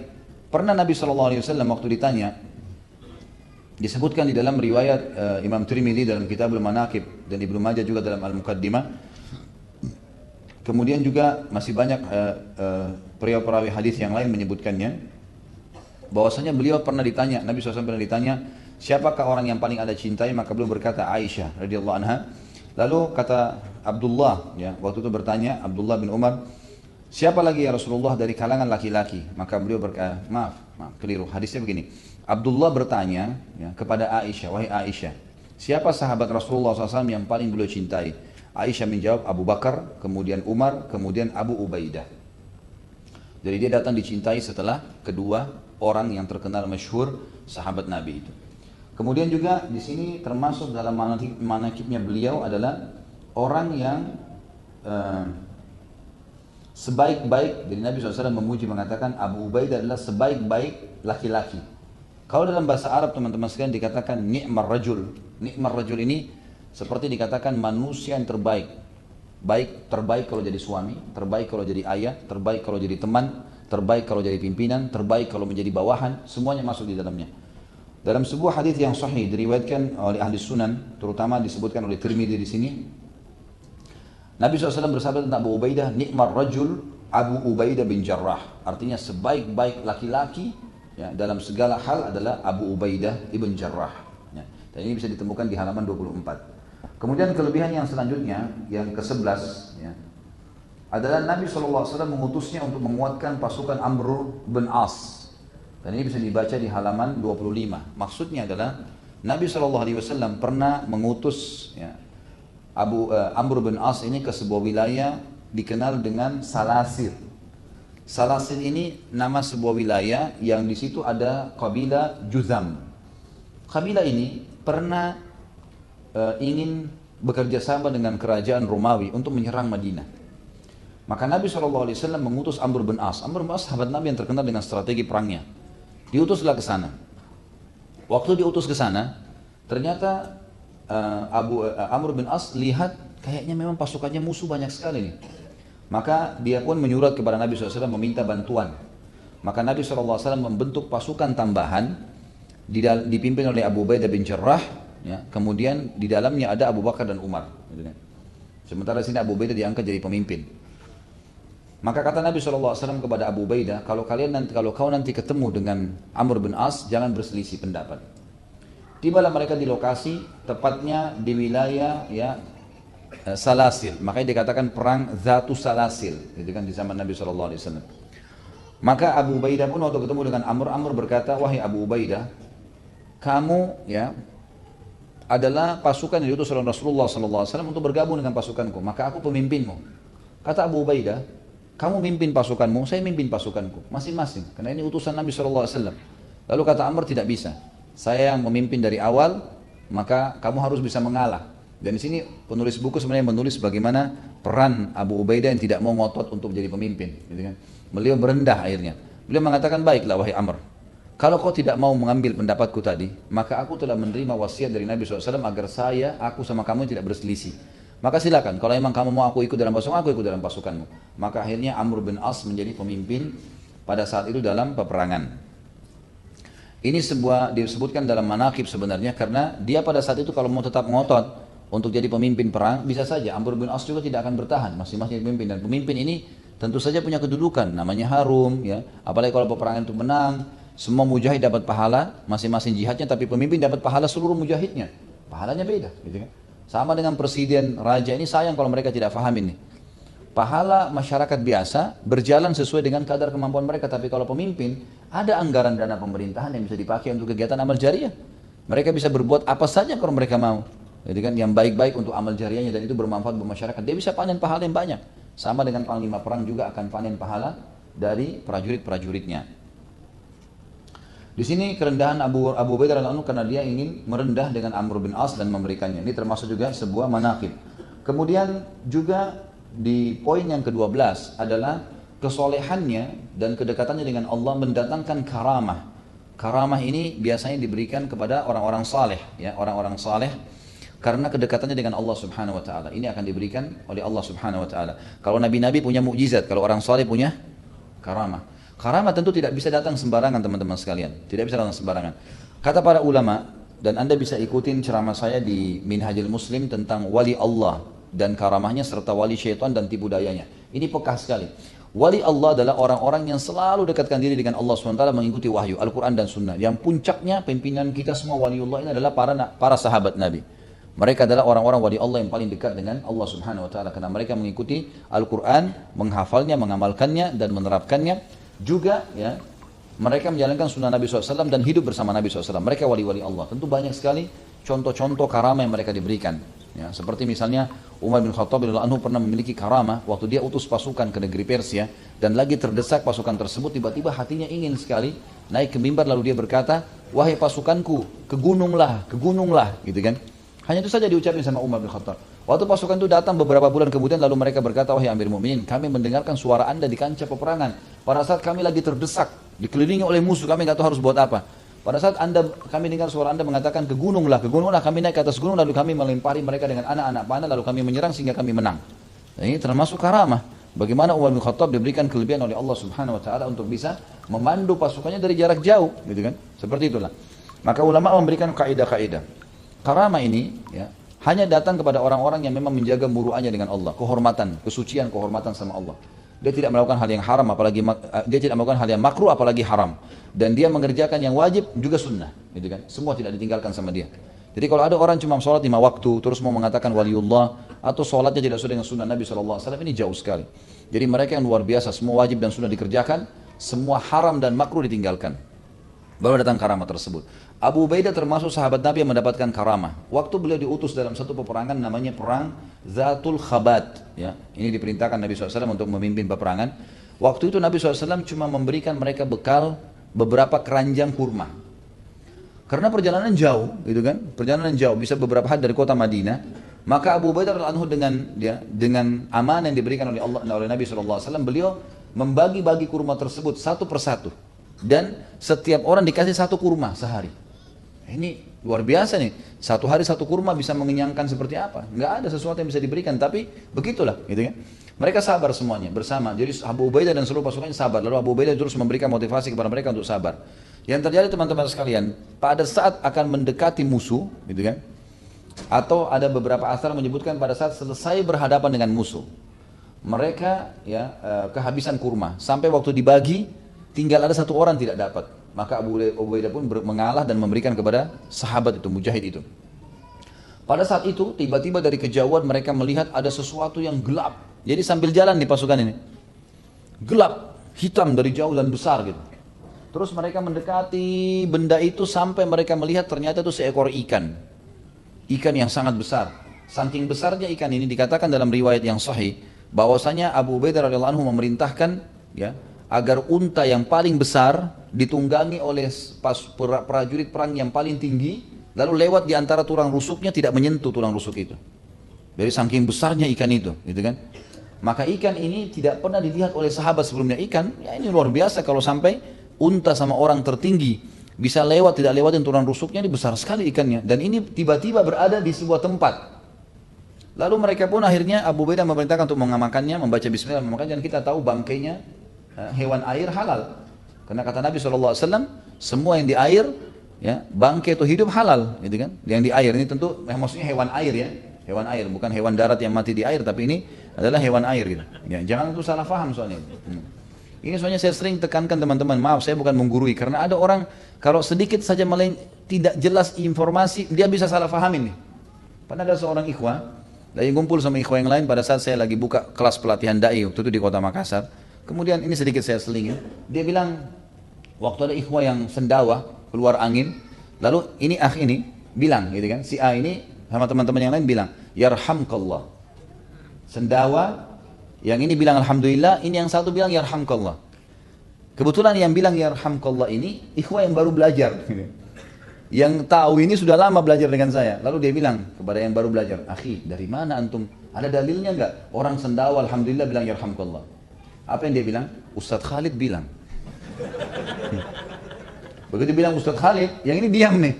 pernah Nabi SAW waktu ditanya, disebutkan di dalam riwayat Imam Tirmidzi dalam Kitabul Manaqib dan Ibnu Majah juga dalam Al-Muqaddimah. Kemudian juga masih banyak perawi hadis yang lain menyebutkannya, bahwasanya beliau pernah ditanya, Nabi SAW pernah ditanya, siapakah orang yang paling Anda cintai? Maka beliau berkata Aisyah radhiyallahu anha. Lalu kata Abdullah, ya, waktu itu bertanya Abdullah bin Umar, siapa lagi ya Rasulullah dari kalangan laki-laki? Maka beliau berkata, maaf keliru, hadisnya begini. Abdullah bertanya ya, kepada Aisyah, wahai Aisyah, siapa sahabat Rasulullah SAW yang paling beliau cintai? Aisyah menjawab Abu Bakar, kemudian Umar, kemudian Abu Ubaidah. Jadi dia datang dicintai setelah kedua orang yang terkenal masyhur sahabat Nabi itu. Kemudian juga di sini termasuk dalam manaqibnya beliau adalah orang yang sebaik-baik, jadi Nabi SAW memuji mengatakan Abu Ubaidah adalah sebaik-baik laki-laki. Kalau dalam bahasa Arab teman-teman sekalian dikatakan ni'mar rajul. Ni'mar rajul ini seperti dikatakan manusia yang terbaik. Terbaik kalau jadi suami, terbaik kalau jadi ayah, terbaik kalau jadi teman, terbaik kalau jadi pimpinan, terbaik kalau menjadi bawahan, semuanya masuk di dalamnya. Dalam sebuah hadis yang sahih diriwayatkan oleh ahli sunan, terutama disebutkan oleh Tirmidzi di sini, Nabi SAW bersabda tentang Abu Ubaidah, nikmar rajul Abu Ubaidah bin Jarrah. Artinya sebaik-baik laki-laki ya, dalam segala hal adalah Abu Ubaidah ibn Jarrah. Ya. Dan ini bisa ditemukan di halaman 24. Kemudian kelebihan yang selanjutnya, yang ke-11 ya, adalah Nabi SAW mengutusnya untuk menguatkan pasukan Amr bin As. Dan ini bisa dibaca di halaman 25. Maksudnya adalah Nabi SAW pernah mengutus ya, Amr bin As ini ke sebuah wilayah dikenal dengan Salasir. Salasir ini nama sebuah wilayah yang di situ ada kabilah Juzam. Kabilah ini pernah ingin bekerja sama dengan kerajaan Romawi untuk menyerang Madinah. Maka Nabi SAW mengutus Amr bin As. Amr bin As sahabat Nabi yang terkenal dengan strategi perangnya. Diutuslah ke sana. Waktu diutus ke sana, ternyata Amr bin As lihat kayaknya memang pasukannya musuh banyak sekali nih. Maka dia pun menyurat kepada Nabi SAW meminta bantuan. Maka Nabi SAW membentuk pasukan tambahan dipimpin oleh Abu Ubaidah bin Jarrah. Ya, kemudian di dalamnya ada Abu Bakar dan Umar. Sementara sini Abu Ubaidah diangkat jadi pemimpin. Maka kata Nabi SAW kepada Abu Ubaidah, kalau kau nanti ketemu dengan Amr bin As, jangan berselisih pendapat. Tibalah mereka di lokasi, tepatnya di wilayah ya Salasil. Makanya dikatakan perang Zatu Salasil, itu kan di zaman Nabi SAW. Maka Abu Ubaidah pun waktu ketemu dengan Amr berkata, wahai Abu Ubaidah, kamu ya adalah pasukan yang diutus oleh Rasulullah SAW untuk bergabung dengan pasukanku, maka aku pemimpinmu. Kata Abu Ubaidah, kamu mimpin pasukanmu, saya mimpin pasukanku, masing-masing, karena ini utusan Nabi SAW. Lalu kata Amr, tidak bisa, saya yang memimpin dari awal, maka kamu harus bisa mengalah. Dan di sini penulis buku sebenarnya menulis bagaimana peran Abu Ubaidah yang tidak mau ngotot untuk jadi pemimpin. Gitu kan. Beliau merendah akhirnya. Beliau mengatakan, baiklah wahai Amr, kalau kau tidak mau mengambil pendapatku tadi, maka aku telah menerima wasiat dari Nabi SAW agar aku sama kamu tidak berselisih. Maka silakan, kalau memang kamu mau aku ikut dalam pasukan, aku ikut dalam pasukanmu. Maka akhirnya Amr bin As menjadi pemimpin pada saat itu dalam peperangan. Ini disebutkan dalam manaqib sebenarnya, karena dia pada saat itu kalau mau tetap ngotot untuk jadi pemimpin perang, bisa saja Amr bin As juga tidak akan bertahan, masing-masing pemimpin. Dan pemimpin ini tentu saja punya kedudukan, namanya harum, ya. Apalagi kalau peperangan itu menang, semua mujahid dapat pahala masing-masing jihadnya, tapi pemimpin dapat pahala seluruh mujahidnya. Pahalanya beda, gitu kan? Sama dengan presiden, raja, ini sayang kalau mereka tidak paham ini. Pahala masyarakat biasa berjalan sesuai dengan kadar kemampuan mereka, tapi kalau pemimpin ada anggaran dana pemerintahan yang bisa dipakai untuk kegiatan amal jariah. Mereka bisa berbuat apa saja kalau mereka mau. Jadi kan yang baik-baik untuk amal jariahnya dan itu bermanfaat buat masyarakat. Dia bisa panen pahala yang banyak. Sama dengan panglima perang juga akan panen pahala dari prajurit-prajuritnya. Di sini kerendahan Abu Ubaidah radhiyallahu anhu karena dia ingin merendah dengan Amr bin As dan memberikannya. Ini termasuk juga sebuah manaqib. Kemudian juga di poin yang ke-12 adalah kesolehannya dan kedekatannya dengan Allah mendatangkan karamah. Karamah ini biasanya diberikan kepada orang-orang saleh, ya, orang-orang saleh karena kedekatannya dengan Allah Subhanahu wa taala. Ini akan diberikan oleh Allah Subhanahu wa taala. Kalau nabi-nabi punya mukjizat, kalau orang saleh punya karamah. Karamah tentu tidak bisa datang sembarangan teman-teman sekalian. Tidak bisa datang sembarangan. Kata para ulama, dan Anda bisa ikutin ceramah saya di Minhajul Muslim tentang wali Allah dan karamahnya serta wali syaitan dan tipu dayanya. Ini pekah sekali. Wali Allah adalah orang-orang yang selalu dekatkan diri dengan Allah SWT mengikuti wahyu, Al-Quran dan Sunnah. Yang puncaknya pimpinan kita semua waliullah ini adalah para sahabat Nabi. Mereka adalah orang-orang wali Allah yang paling dekat dengan Allah Subhanahu wa taala karena mereka mengikuti Al-Qur'an, menghafalnya, mengamalkannya dan menerapkannya. Juga ya, mereka menjalankan sunnah Nabi SAW dan hidup bersama Nabi SAW. Mereka wali-wali Allah. Tentu banyak sekali contoh-contoh karamah yang mereka diberikan. Ya, seperti misalnya Umar bin Khattab radhiyallahu anhu pernah memiliki karamah waktu dia utus pasukan ke negeri Persia dan lagi terdesak pasukan tersebut, tiba-tiba hatinya ingin sekali naik ke mimbar lalu dia berkata, "Wahai pasukanku, ke gununglah," gitu kan. Hanya itu saja diucapin sama Umar bin Khattab. Waktu pasukan itu datang beberapa bulan kemudian lalu mereka berkata, "Wahai Amir Mukminin, kami mendengarkan suara Anda di kancah peperangan. Pada saat kami lagi terdesak, dikelilingi oleh musuh, kami nggak tahu harus buat apa. Pada saat kami dengar suara Anda mengatakan ke gununglah, kami naik ke atas gunung lalu kami melempari mereka dengan anak-anak panah lalu kami menyerang sehingga kami menang." Dan ini termasuk karamah. Bagaimana Umar bin Khattab diberikan kelebihan oleh Allah Subhanahu wa taala untuk bisa memandu pasukannya dari jarak jauh, gitu kan? Seperti itulah. Maka ulama memberikan kaidah-kaidah. Karamah ini ya, hanya datang kepada orang-orang yang memang menjaga muru'annya dengan Allah, kehormatan, kesucian, kehormatan sama Allah. Dia tidak melakukan hal yang haram apalagi dia tidak melakukan hal yang makruh apalagi haram. Dan dia mengerjakan yang wajib juga sunnah, gitu kan? Semua tidak ditinggalkan sama dia. Jadi kalau ada orang cuma sholat 5 waktu terus mau mengatakan waliullah atau sholatnya tidak sesuai dengan sunnah Nabi SAW, ini jauh sekali. Jadi mereka yang luar biasa, semua wajib dan sunnah dikerjakan, semua haram dan makruh ditinggalkan. Baru datang karamah tersebut. Abu Ubaidah termasuk sahabat Nabi yang mendapatkan karamah. Waktu beliau diutus dalam satu peperangan namanya perang Zatul Khabat. Ya, ini diperintahkan Nabi SAW untuk memimpin peperangan. Waktu itu Nabi SAW cuma memberikan mereka bekal beberapa keranjang kurma. Karena perjalanan jauh, gitu kan? Perjalanan jauh bisa beberapa hari dari kota Madinah. Maka Abu Ubaidah radhiyallahu anhu dengan amanah yang diberikan oleh Allah oleh Nabi SAW, beliau membagi-bagi kurma tersebut satu persatu. Dan setiap orang dikasih satu kurma sehari. Ini luar biasa nih. Satu hari satu kurma bisa mengenyangkan seperti apa? Nggak ada sesuatu yang bisa diberikan, tapi begitulah, gitu kan? Mereka sabar semuanya bersama. Jadi Abu Ubaidah dan seluruh pasukannya sabar. Lalu Abu Ubaidah terus memberikan motivasi kepada mereka untuk sabar. Yang terjadi teman-teman sekalian, pada saat akan mendekati musuh, gitu kan? Atau ada beberapa asar menyebutkan pada saat selesai berhadapan dengan musuh, mereka ya kehabisan kurma. Sampai waktu dibagi, tinggal ada satu orang tidak dapat. Maka Abu Ubaidah pun mengalah dan memberikan kepada sahabat itu, mujahid itu. Pada saat itu, tiba-tiba dari kejauhan mereka melihat ada sesuatu yang gelap. Jadi sambil jalan di pasukan ini, gelap, hitam dari jauh dan besar gitu. Terus mereka mendekati benda itu sampai mereka melihat ternyata itu seekor ikan. Ikan yang sangat besar. Saking besarnya ikan ini dikatakan dalam riwayat yang sahih, bahwasanya Abu Ubaidah radhiyallahu anhu memerintahkan ya, agar unta yang paling besar ditunggangi oleh prajurit perang yang paling tinggi, lalu lewat di antara tulang rusuknya tidak menyentuh tulang rusuk itu. Dari saking besarnya ikan itu, gitu kan? Maka ikan ini tidak pernah dilihat oleh sahabat sebelumnya. Ikan, ya ini luar biasa kalau sampai unta sama orang tertinggi bisa lewat tidak lewatin tulang rusuknya, ini besar sekali ikannya. Dan ini tiba-tiba berada di sebuah tempat. Lalu mereka pun akhirnya Abu Ubaidah memerintahkan untuk mengamalkannya, membaca bismillah, memakannya. Dan kita tahu bangkainya hewan air halal. Karena kata Nabi SAW, semua yang di air, ya, bangkai itu hidup halal, gitu kan? Yang di air ini tentu, maksudnya hewan air ya, hewan air, bukan hewan darat yang mati di air, tapi ini adalah hewan air gitu. Ya, jangan itu salah paham soalnya. Ini soalnya saya sering tekankan teman-teman, maaf saya bukan menggurui, karena ada orang kalau sedikit saja tidak jelas informasi, dia bisa salah pahamin nih. Pernah ada seorang ikhwah, lagi ngumpul sama ikhwah yang lain pada saat saya lagi buka kelas pelatihan da'i waktu itu di kota Makassar. Kemudian ini sedikit saya selingin, dia bilang waktu ada ikhwah yang sendawa keluar angin, lalu ini bilang gitu kan, si A ini sama teman-teman yang lain bilang yarhamkallah. Sendawa yang ini bilang alhamdulillah, ini yang satu bilang yarhamkallah. Kebetulan yang bilang yarhamkallah ini ikhwah yang baru belajar. Yang tahu ini sudah lama belajar dengan saya. Lalu dia bilang kepada yang baru belajar, akhi, dari mana antum? Ada dalilnya enggak? Orang sendawa alhamdulillah bilang yarhamkallah. Apa yang dia bilang? Ustadz Khalid bilang. Begitu bilang Ustadz Khalid, yang ini diam nih.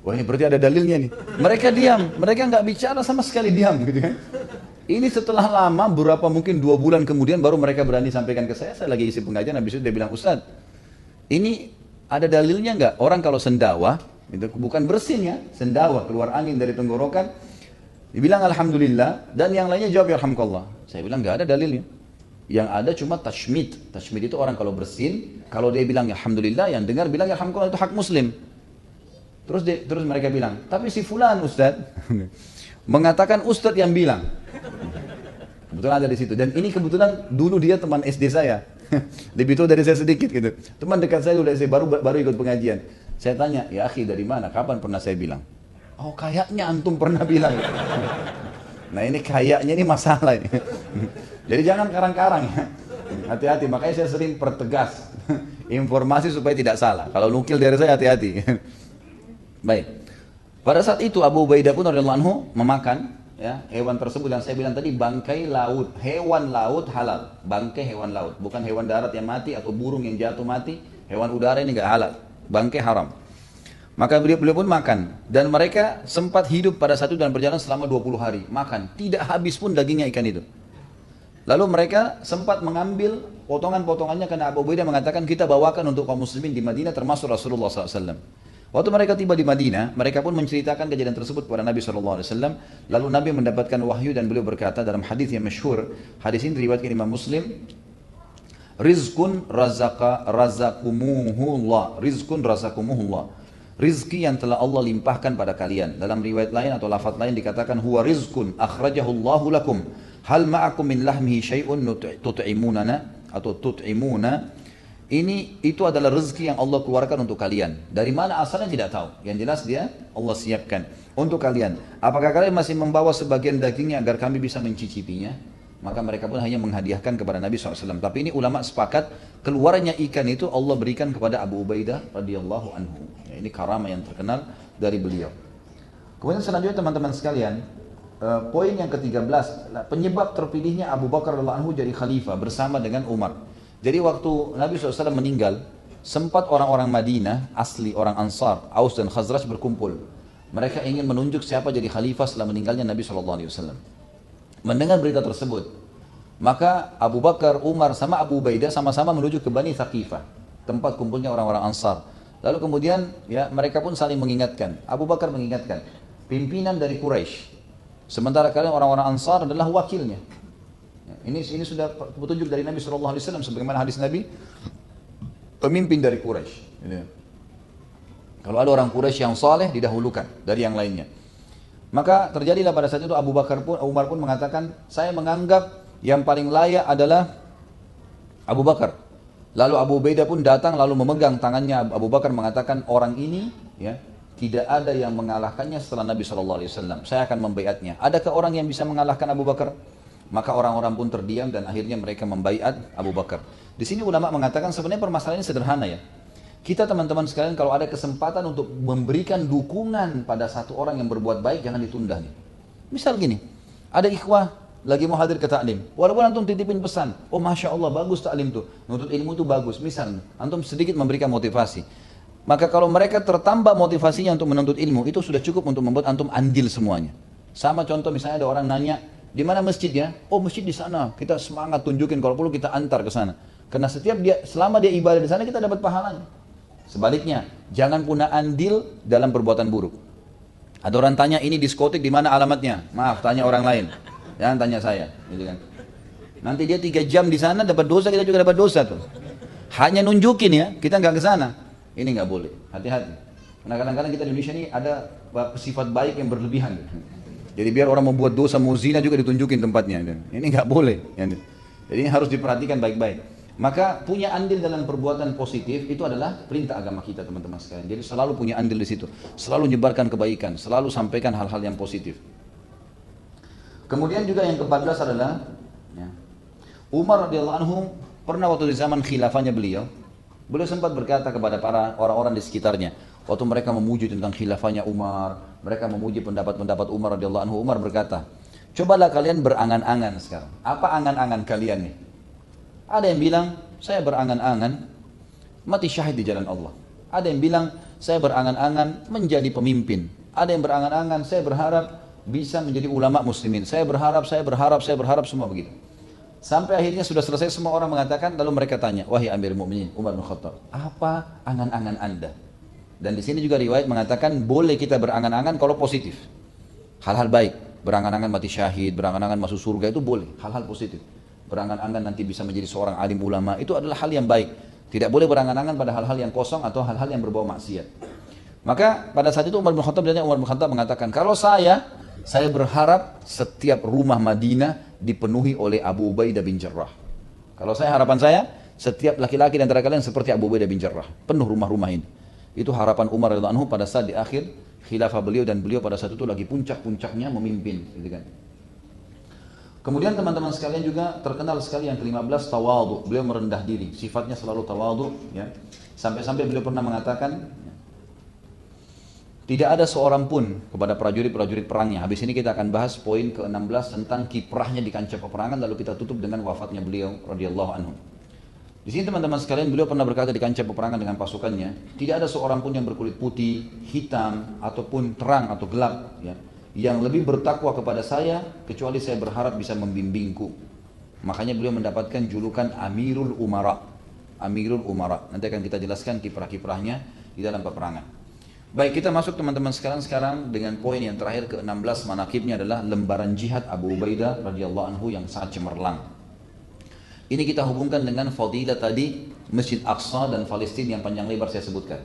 Wah, ini berarti ada dalilnya nih. Mereka diam, mereka nggak bicara sama sekali, diam gitu kan. Ini setelah lama, berapa mungkin 2 bulan kemudian baru mereka berani sampaikan ke saya lagi isi pengajian, habis itu dia bilang, Ustadz, ini ada dalilnya nggak? Orang kalau sendawa, itu bukan bersin ya, sendawa, keluar angin dari tenggorokan, dibilang alhamdulillah, dan yang lainnya jawab yarhamkallah. Saya bilang nggak ada dalilnya. Yang ada cuma tashmid. Tashmid itu orang kalau bersin, kalau dia bilang alhamdulillah, yang dengar bilang yarhamkallah, itu hak muslim. Terus mereka bilang, tapi si fulan Ustadz mengatakan Ustadz yang bilang. Kebetulan ada di situ. Dan ini kebetulan dulu dia teman SD saya. Lebih tua dari saya sedikit gitu. Teman dekat saya udah saya baru ikut pengajian. Saya tanya, ya akhi dari mana? Kapan pernah saya bilang? Oh kayaknya antum pernah bilang. Nah ini kayaknya ini masalah ini. Jadi jangan karang-karang ya. Hati-hati, makanya saya sering pertegas informasi supaya tidak salah. Kalau nukil dari saya hati-hati. Baik. Pada saat itu Abu Ubaidah pun radhiyallahu anhu memakan ya, hewan tersebut yang saya bilang tadi bangkai laut, hewan laut halal, bangkai hewan laut, bukan hewan darat yang mati atau burung yang jatuh mati, hewan udara ini nggak halal, bangkai haram. Maka beliau pun makan dan mereka sempat hidup pada satu dan berjalan selama 20 hari, makan, tidak habis pun dagingnya ikan itu. Lalu mereka sempat mengambil potongan-potongannya karena Abu Ubaidah mengatakan kita bawakan untuk kaum muslimin di Madinah termasuk Rasulullah SAW. Waktu mereka tiba di Madinah, mereka pun menceritakan kejadian tersebut kepada Nabi SAW. Lalu Nabi mendapatkan wahyu dan beliau berkata dalam hadis yang masyhur, hadis ini riwayatkan Imam Muslim, rizqun razaqumuhullah, rizqun razaqumuhullah, rizki yang telah Allah limpahkan pada kalian. Dalam riwayat lain atau lafaz lain dikatakan huwa rizqun akhrajahullahu lakum, hal ma'akum min lahmihi syai'un tut'imunana atau tut'imuna. Itu adalah rezeki yang Allah keluarkan untuk kalian. Dari mana asalnya tidak tahu. Yang jelas dia Allah siapkan untuk kalian. Apakah kalian masih membawa sebagian dagingnya agar kami bisa mencicipinya? Maka mereka pun hanya menghadiahkan kepada Nabi SAW. Tapi ini ulama sepakat keluarnya ikan itu Allah berikan kepada Abu Ubaidah radhiyallahu anhu. Ya, ini karamah yang terkenal dari beliau. Kemudian selanjutnya teman-teman sekalian, poin yang ke-13, penyebab terpilihnya Abu Bakar radhiyallahu anhu jadi khalifah bersama dengan Umar. Jadi waktu Nabi SAW meninggal, sempat orang-orang Madinah, asli orang Ansar, Aus dan Khazraj berkumpul. Mereka ingin menunjuk siapa jadi khalifah setelah meninggalnya Nabi SAW. Mendengar berita tersebut, maka Abu Bakar, Umar sama Abu Ubaidah sama-sama menuju ke Bani Thaqifah, tempat kumpulnya orang-orang Ansar. Lalu kemudian ya mereka pun saling mengingatkan. Abu Bakar mengingatkan, pimpinan dari Quraisy. Sementara kalian orang-orang Ansar adalah wakilnya. Ini sudah petunjuk dari Nabi SAW sebagaimana hadis Nabi, pemimpin dari Quraisy. Kalau ada orang Quraisy yang saleh didahulukan dari yang lainnya. Maka terjadilah pada saat itu Umar pun mengatakan, saya menganggap yang paling layak adalah Abu Bakar. Lalu Abu Ubaidah pun datang lalu memegang tangannya Abu Bakar mengatakan, orang ini ya tidak ada yang mengalahkannya setelah Nabi SAW. Saya akan membaiatnya. Adakah orang yang bisa mengalahkan Abu Bakar? Maka orang-orang pun terdiam dan akhirnya mereka membaiat Abu Bakar. Di sini ulama mengatakan sebenarnya permasalahannya sederhana ya. Kita teman-teman sekalian kalau ada kesempatan untuk memberikan dukungan pada satu orang yang berbuat baik, jangan ditunda nih. Misal gini, ada ikhwah lagi mau hadir ke taklim. Walaupun antum titipin pesan, oh Masya Allah bagus taklim tuh, nuntut ilmu tuh bagus. Misal, antum sedikit memberikan motivasi. Maka kalau mereka tertambah motivasinya untuk menuntut ilmu, itu sudah cukup untuk membuat antum andil semuanya. Sama contoh misalnya ada orang nanya, di mana masjidnya? Oh masjid di sana. Kita semangat tunjukin kalau perlu kita antar ke sana. Karena selama dia ibadah di sana kita dapat pahalanya. Sebaliknya, jangan punya andil dalam perbuatan buruk. Ada orang tanya ini diskotik di mana alamatnya? Maaf, tanya orang lain. Jangan tanya saya, gitu kan. Nanti dia 3 jam di sana dapat dosa, kita juga dapat dosa tuh. Hanya nunjukin ya, kita nggak ke sana. Ini nggak boleh. Hati-hati. Karena kadang-kadang kita di Indonesia ini ada sifat baik yang berlebihan. Jadi biar orang membuat dosa mau zina juga ditunjukin tempatnya. Ini nggak boleh. Jadi ini harus diperhatikan baik-baik. Maka punya andil dalam perbuatan positif itu adalah perintah agama kita teman-teman sekalian. Jadi selalu punya andil di situ. Selalu menyebarkan kebaikan. Selalu sampaikan hal-hal yang positif. Kemudian juga yang ke-14 adalah ya, Umar radhiyallahu anhu Pernah waktu di zaman khilafahnya beliau, beliau sempat berkata kepada para orang-orang di sekitarnya, waktu mereka memuji tentang khilafahnya Umar, mereka memuji pendapat-pendapat Umar radhiyallahu anhu, Umar berkata, cobalah kalian berangan-angan sekarang. Apa angan-angan kalian nih? Ada yang bilang, saya berangan-angan mati syahid di jalan Allah. Ada yang bilang, saya berangan-angan menjadi pemimpin. Ada yang berangan-angan, saya berharap bisa menjadi ulama muslimin. Saya berharap, semua begitu. Sampai akhirnya sudah selesai, semua orang mengatakan, lalu mereka tanya, wahai Amirul Mukminin Umar bin Khattab, apa angan-angan Anda? Dan di sini juga riwayat mengatakan boleh kita berangan-angan kalau positif. Hal-hal baik, berangan-angan mati syahid, berangan-angan masuk surga itu boleh, hal-hal positif. Berangan-angan nanti bisa menjadi seorang alim ulama, itu adalah hal yang baik. Tidak boleh berangan-angan pada hal-hal yang kosong atau hal-hal yang berbau maksiat. Maka pada saat itu Umar bin Khattab mengatakan, kalau saya berharap setiap rumah Madinah dipenuhi oleh Abu Ubaidah bin Jarrah. Kalau harapan saya, setiap laki-laki di antara kalian seperti Abu Ubaidah bin Jarrah, penuh rumah-rumah ini. Itu harapan Umar radhiyallahu anhu pada saat di akhir khilafah beliau, dan beliau pada saat itu lagi puncak-puncaknya memimpin, gitu kan. Kemudian teman-teman sekalian juga terkenal sekali yang ke-15, tawadhu. Beliau merendah diri, sifatnya selalu tawadhu, ya. Sampai-sampai beliau pernah mengatakan, tidak ada seorang pun kepada prajurit-prajurit perangnya. Habis ini kita akan bahas poin ke-16 tentang kiprahnya di kancah peperangan, lalu kita tutup dengan wafatnya beliau radhiyallahu anhu. Di sini teman-teman sekalian, beliau pernah berkata di kancah peperangan dengan pasukannya, tidak ada seorang pun yang berkulit putih, hitam, ataupun terang atau gelap, ya, yang lebih bertakwa kepada saya, kecuali saya berharap bisa membimbingku. Makanya beliau mendapatkan julukan Amirul Umara. Amirul Umara. Nanti akan kita jelaskan kiprah-kiprahnya di dalam peperangan. Baik, kita masuk teman-teman sekarang dengan poin yang terakhir ke-16, manaqibnya adalah lembaran jihad Abu Ubaidah radhiyallahu anhu yang sangat cemerlang. Ini kita hubungkan dengan fadilah tadi Masjid Aqsa dan Palestina yang panjang lebar saya sebutkan.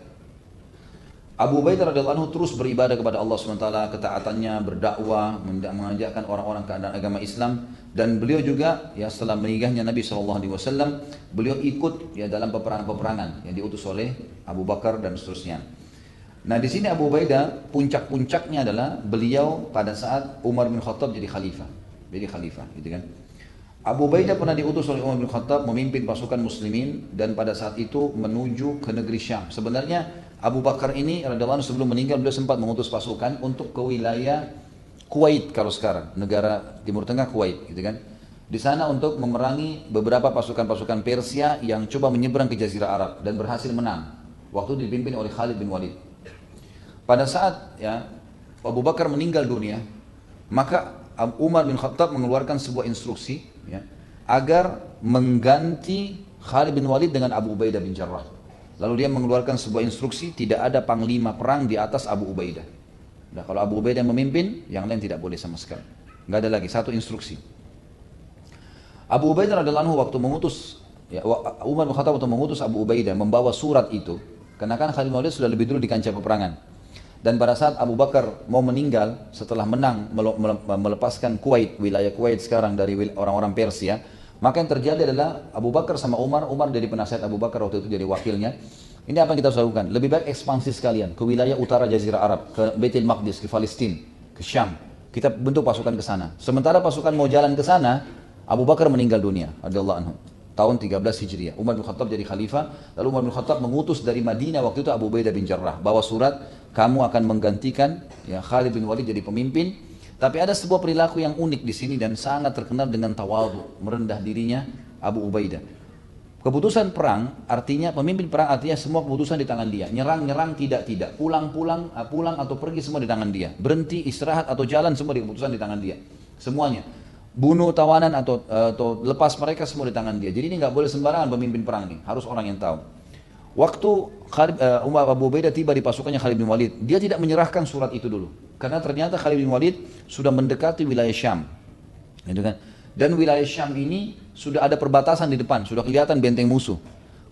Abu Ubaidah radhiyallahu anhu terus beribadah kepada Allah SWT, ketaatannya, berdakwah, mengajakkan orang-orang ke agama Islam, dan beliau juga ya setelah meninggalnya Nabi SAW, beliau ikut ya dalam peperangan-peperangan yang diutus oleh Abu Bakar dan seterusnya. Nah di sini Abu Ubaidah puncak-puncaknya adalah beliau pada saat Umar bin Khattab jadi khalifah, gitu kan. Abu Ubaidah pernah diutus oleh Umar bin Khattab memimpin pasukan muslimin, dan pada saat itu menuju ke negeri Syam. Sebenarnya Abu Bakar ini radhiyallahu anhu sebelum meninggal beliau sempat mengutus pasukan untuk ke wilayah Kuwait, kalau sekarang negara Timur Tengah Kuwait, gitu kan. Di sana untuk memerangi beberapa pasukan-pasukan Persia yang coba menyeberang ke Jazirah Arab dan berhasil menang. Waktu dipimpin oleh Khalid bin Walid. Pada saat ya Abu Bakar meninggal dunia, maka Umar bin Khattab mengeluarkan sebuah instruksi ya, agar mengganti Khalid bin Walid dengan Abu Ubaidah bin Jarrah. Lalu dia mengeluarkan sebuah instruksi, tidak ada panglima perang di atas Abu Ubaidah. Nah, kalau Abu Ubaidah memimpin, yang lain tidak boleh sama sekali. Nggak ada lagi, satu instruksi. Abu Ubaidah radhiyallahu anhu waktu mengutus ya, Umar bin Khattab waktu mengutus Abu Ubaidah membawa surat itu, karena kan Khalid bin Walid sudah lebih dulu di kancah peperangan. Dan pada saat Abu Bakar mau meninggal setelah menang melepaskan Kuwait, wilayah Kuwait sekarang dari orang-orang Persia, maka yang terjadi adalah Abu Bakar sama Umar jadi penasihat Abu Bakar waktu itu, jadi wakilnya. Ini apa yang kita harus lakukan? Lebih baik ekspansi sekalian ke wilayah utara Jazirah Arab, ke Baitul Maqdis, ke Palestina, ke Syam. Kita bentuk pasukan ke sana. Sementara pasukan mau jalan ke sana, Abu Bakar meninggal dunia radhiyallahu anhu. Tahun 13 Hijriah. Umar bin Khattab jadi khalifah, lalu Umar bin Khattab mengutus dari Madinah waktu itu Abu Ubaidah bin Jarrah, bawa surat, kamu akan menggantikan ya Khalid bin Walid jadi pemimpin. Tapi ada sebuah perilaku yang unik di sini dan sangat terkenal dengan tawadhu, merendah dirinya Abu Ubaidah. Keputusan perang artinya, pemimpin perang artinya semua keputusan di tangan dia. Nyerang tidak, pulang atau pergi semua di tangan dia. Berhenti, istirahat atau jalan semua keputusan di tangan dia. Semuanya. Bunuh tawanan atau lepas mereka semua di tangan dia. Jadi ini nggak boleh sembarangan pemimpin perang ini, harus orang yang tahu. Waktu Umar Abu Ubaidah tiba di pasukannya Khalid bin Walid, dia tidak menyerahkan surat itu dulu, karena ternyata Khalid bin Walid sudah mendekati wilayah Syam, gitu kan? Dan wilayah Syam ini sudah ada perbatasan di depan, sudah kelihatan benteng musuh.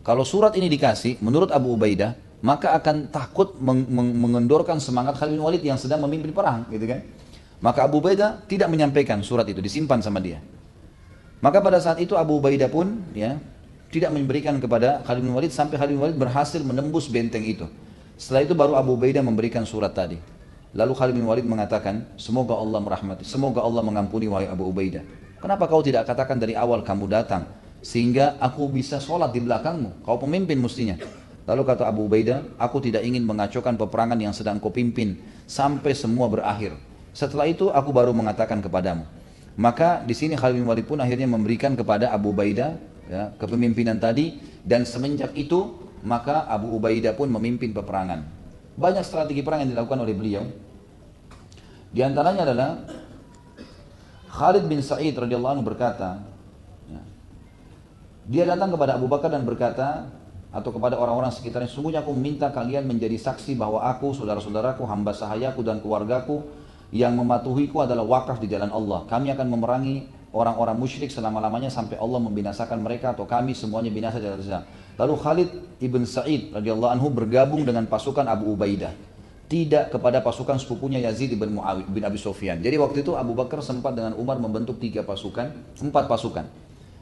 Kalau surat ini dikasih, menurut Abu Ubaidah, maka akan takut mengendorkan semangat Khalid bin Walid yang sedang memimpin perang, gitu kan? Maka Abu Ubaidah tidak menyampaikan surat itu, disimpan sama dia. Maka pada saat itu Abu Ubaidah pun ya tidak memberikan kepada Khalid bin Walid sampai Khalid bin Walid berhasil menembus benteng itu. Setelah itu baru Abu Ubaidah memberikan surat tadi. Lalu Khalid bin Walid mengatakan, semoga Allah merahmati, semoga Allah mengampuni wahai Abu Ubaidah. Kenapa kau tidak katakan dari awal kamu datang? sehingga aku bisa sholat di belakangmu. Kau pemimpin mestinya. Lalu kata Abu Ubaidah, aku tidak ingin mengacaukan peperangan yang sedang kau pimpin sampai semua berakhir. Setelah itu aku baru mengatakan kepadamu. Maka di sini Khalid bin Walid pun akhirnya memberikan kepada Abu Ubaidah ya, kepemimpinan tadi, dan semenjak itu maka Abu Ubaidah pun memimpin peperangan. Banyak strategi perang yang dilakukan oleh beliau. Di antaranya adalah Khalid bin Sa'id radhiyallahu anhu berkata, ya, dia datang kepada Abu Bakar dan berkata, atau kepada orang-orang sekitarnya, sungguhnya aku meminta kalian menjadi saksi bahwa aku, saudara-saudaraku, hamba sahayaku dan keluargaku yang mematuhiku adalah wakaf di jalan Allah. Kami akan memerangi orang-orang musyrik selama-lamanya sampai Allah membinasakan mereka atau kami semuanya binasa di jalan Allah. Lalu Khalid ibn Sa'id radhiyallahu anhu bergabung dengan pasukan Abu Ubaidah, tidak kepada pasukan sepupunya Yazid bin Abi Sufyan. Jadi waktu itu Abu Bakar sempat dengan Umar membentuk 4 pasukan.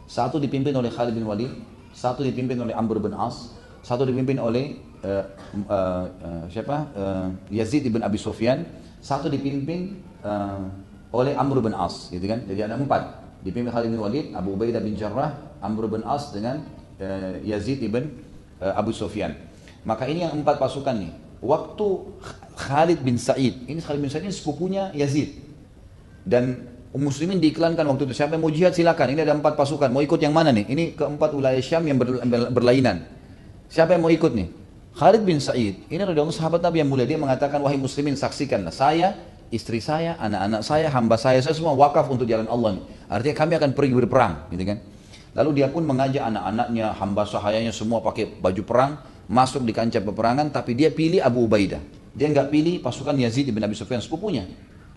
Satu dipimpin oleh Khalid bin Walid, satu dipimpin oleh Amr bin As, satu dipimpin oleh Yazid bin Abi Sufyan, satu dipimpin oleh Amr bin As, gitu kan? Jadi ada 4, dipimpin Khalid bin Walid, Abu Ubaidah bin Jarrah, Amr bin As dengan Yazid bin Abu Sufyan. Maka ini yang 4 pasukan nih. Waktu Khalid bin Sa'id, ini Khalid bin Sa'id ini sepupunya Yazid, dan Muslimin diiklankan waktu itu, siapa yang mau jihad silakan, ini ada 4 pasukan, mau ikut yang mana nih? Ini keempat wilayah Syam yang berlainan. Siapa yang mau ikut nih? Khalid bin Sa'id, ini adalah sahabat Nabi yang mulia, dia mengatakan, wahai muslimin saksikanlah, saya, istri saya, anak-anak saya, hamba saya semua wakaf untuk jalan Allah nih. Artinya kami akan pergi berperang, gitu kan? Lalu dia pun mengajak anak-anaknya, hamba sahayanya semua pakai baju perang, masuk di kancah peperangan, tapi dia pilih Abu Ubaidah. Dia nggak pilih pasukan Yazid bin Abi Sufyan sepupunya.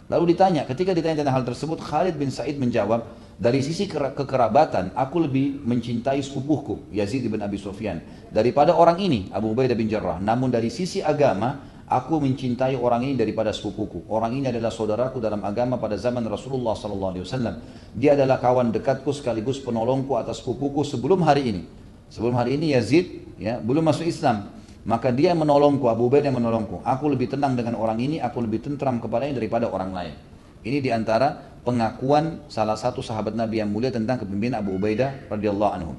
Lalu ketika ditanya tentang hal tersebut, Khalid bin Sa'id menjawab, dari sisi kekerabatan, aku lebih mencintai sepupuhku, Yazid bin Abi Sufyan, daripada orang ini, Abu Ubaidah bin Jarrah. Namun dari sisi agama, aku mencintai orang ini daripada sepupuku. Orang ini adalah saudaraku dalam agama pada zaman Rasulullah SAW. Dia adalah kawan dekatku sekaligus penolongku atas sepupuku sebelum hari ini. Sebelum hari ini Yazid ya, belum masuk Islam. Maka dia menolongku, Abu Ubaidah menolongku. Aku lebih tenang dengan orang ini, aku lebih tentram kepadanya daripada orang lain. Ini diantara pengakuan salah satu sahabat Nabi yang mulia tentang kepemimpinan Abu Ubaidah radhiyallahu anhu.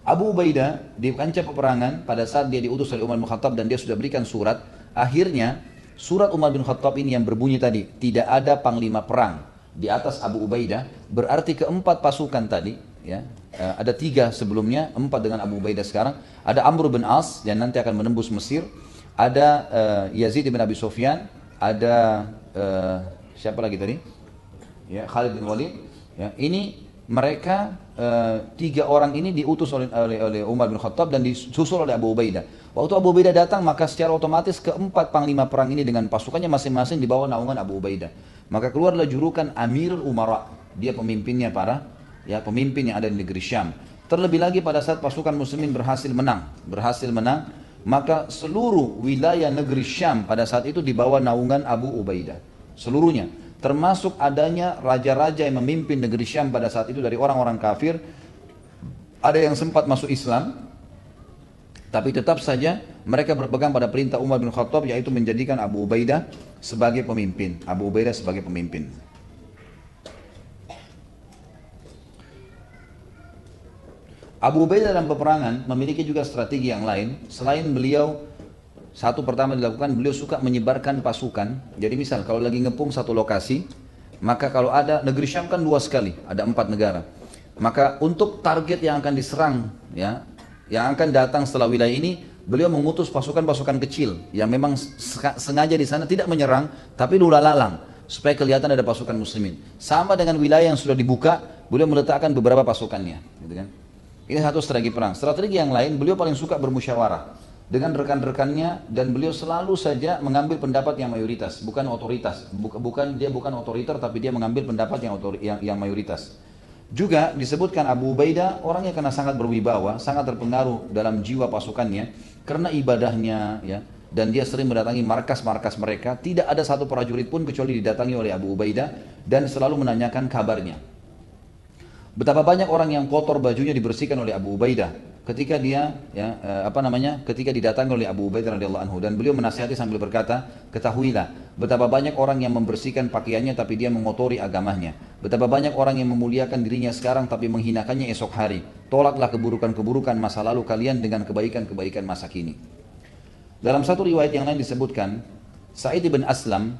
Abu Ubaidah di kancah peperangan pada saat dia diutus oleh Umar bin Khattab dan dia sudah berikan surat. Akhirnya surat Umar bin Khattab ini yang berbunyi tadi, tidak ada panglima perang di atas Abu Ubaidah, berarti keempat pasukan tadi, ya, ada 3 sebelumnya, 4 dengan Abu Ubaidah sekarang. Ada Amr bin As yang nanti akan menembus Mesir, ada Yazid bin Abi Sufyan, ada siapa lagi tadi? Ya, Khalid bin Walid. Ya, ini mereka 3 orang ini diutus oleh Umar bin Khattab dan disusul oleh Abu Ubaidah. Waktu Abu Ubaidah datang, maka secara otomatis keempat panglima perang ini dengan pasukannya masing-masing di bawah naungan Abu Ubaidah. Maka keluarlah julukan Amirul Umara. Dia pemimpinnya pemimpin yang ada di negeri Syam. Terlebih lagi pada saat pasukan muslimin berhasil menang, maka seluruh wilayah negeri Syam pada saat itu di bawah naungan Abu Ubaidah. Seluruhnya, termasuk adanya raja-raja yang memimpin negeri Syam pada saat itu dari orang-orang kafir. Ada yang sempat masuk Islam, tapi tetap saja mereka berpegang pada perintah Umar bin Khattab, yaitu menjadikan Abu Ubaidah sebagai pemimpin. Abu Ubaidah dalam peperangan memiliki juga strategi yang lain. Selain beliau, satu pertama dilakukan, beliau suka menyebarkan pasukan. Jadi misal kalau lagi ngepung satu lokasi, maka kalau ada negeri Syam kan luas sekali, ada 4 negara. Maka untuk target yang akan diserang, ya, yang akan datang setelah wilayah ini, beliau mengutus pasukan-pasukan kecil yang memang sengaja di sana tidak menyerang, tapi lula-lalang supaya kelihatan ada pasukan muslimin. Sama dengan wilayah yang sudah dibuka, beliau meletakkan beberapa pasukannya, gitu kan? Ini satu strategi perang. Strategi yang lain, beliau paling suka bermusyawarah dengan rekan-rekannya, dan beliau selalu saja mengambil pendapat yang mayoritas, bukan otoritas. Dia bukan otoriter, tapi dia mengambil pendapat yang mayoritas. Juga disebutkan Abu Ubaidah orangnya karena sangat berwibawa, sangat terpengaruh dalam jiwa pasukannya karena ibadahnya, ya. Dan dia sering mendatangi markas-markas mereka. Tidak ada satu prajurit pun kecuali didatangi oleh Abu Ubaidah dan selalu menanyakan kabarnya. Betapa banyak orang yang kotor bajunya dibersihkan oleh Abu Ubaidah ketika dia ketika didatangi oleh Abu Ubaidah radhiyallahu anhu, dan beliau menasihati sambil berkata, ketahuilah betapa banyak orang yang membersihkan pakaiannya tapi dia mengotori agamanya. Betapa banyak orang yang memuliakan dirinya sekarang tapi menghinakannya esok hari. Tolaklah keburukan-keburukan masa lalu kalian dengan kebaikan-kebaikan masa kini. Dalam satu riwayat yang lain disebutkan, Sa'id bin Aslam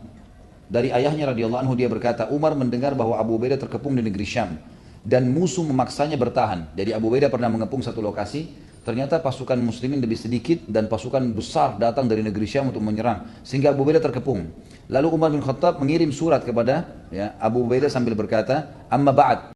dari ayahnya radhiyallahu anhu dia berkata, Umar mendengar bahwa Abu Ubaidah terkepung di negeri Syam dan musuh memaksanya bertahan. Jadi Abu Ubaidah pernah mengepung satu lokasi, ternyata pasukan muslimin lebih sedikit dan pasukan besar datang dari negeri Syam untuk menyerang sehingga Abu Ubaidah terkepung. Lalu Umar bin Khattab mengirim surat kepada Abu Ubaidah sambil berkata, "Amma ba'd."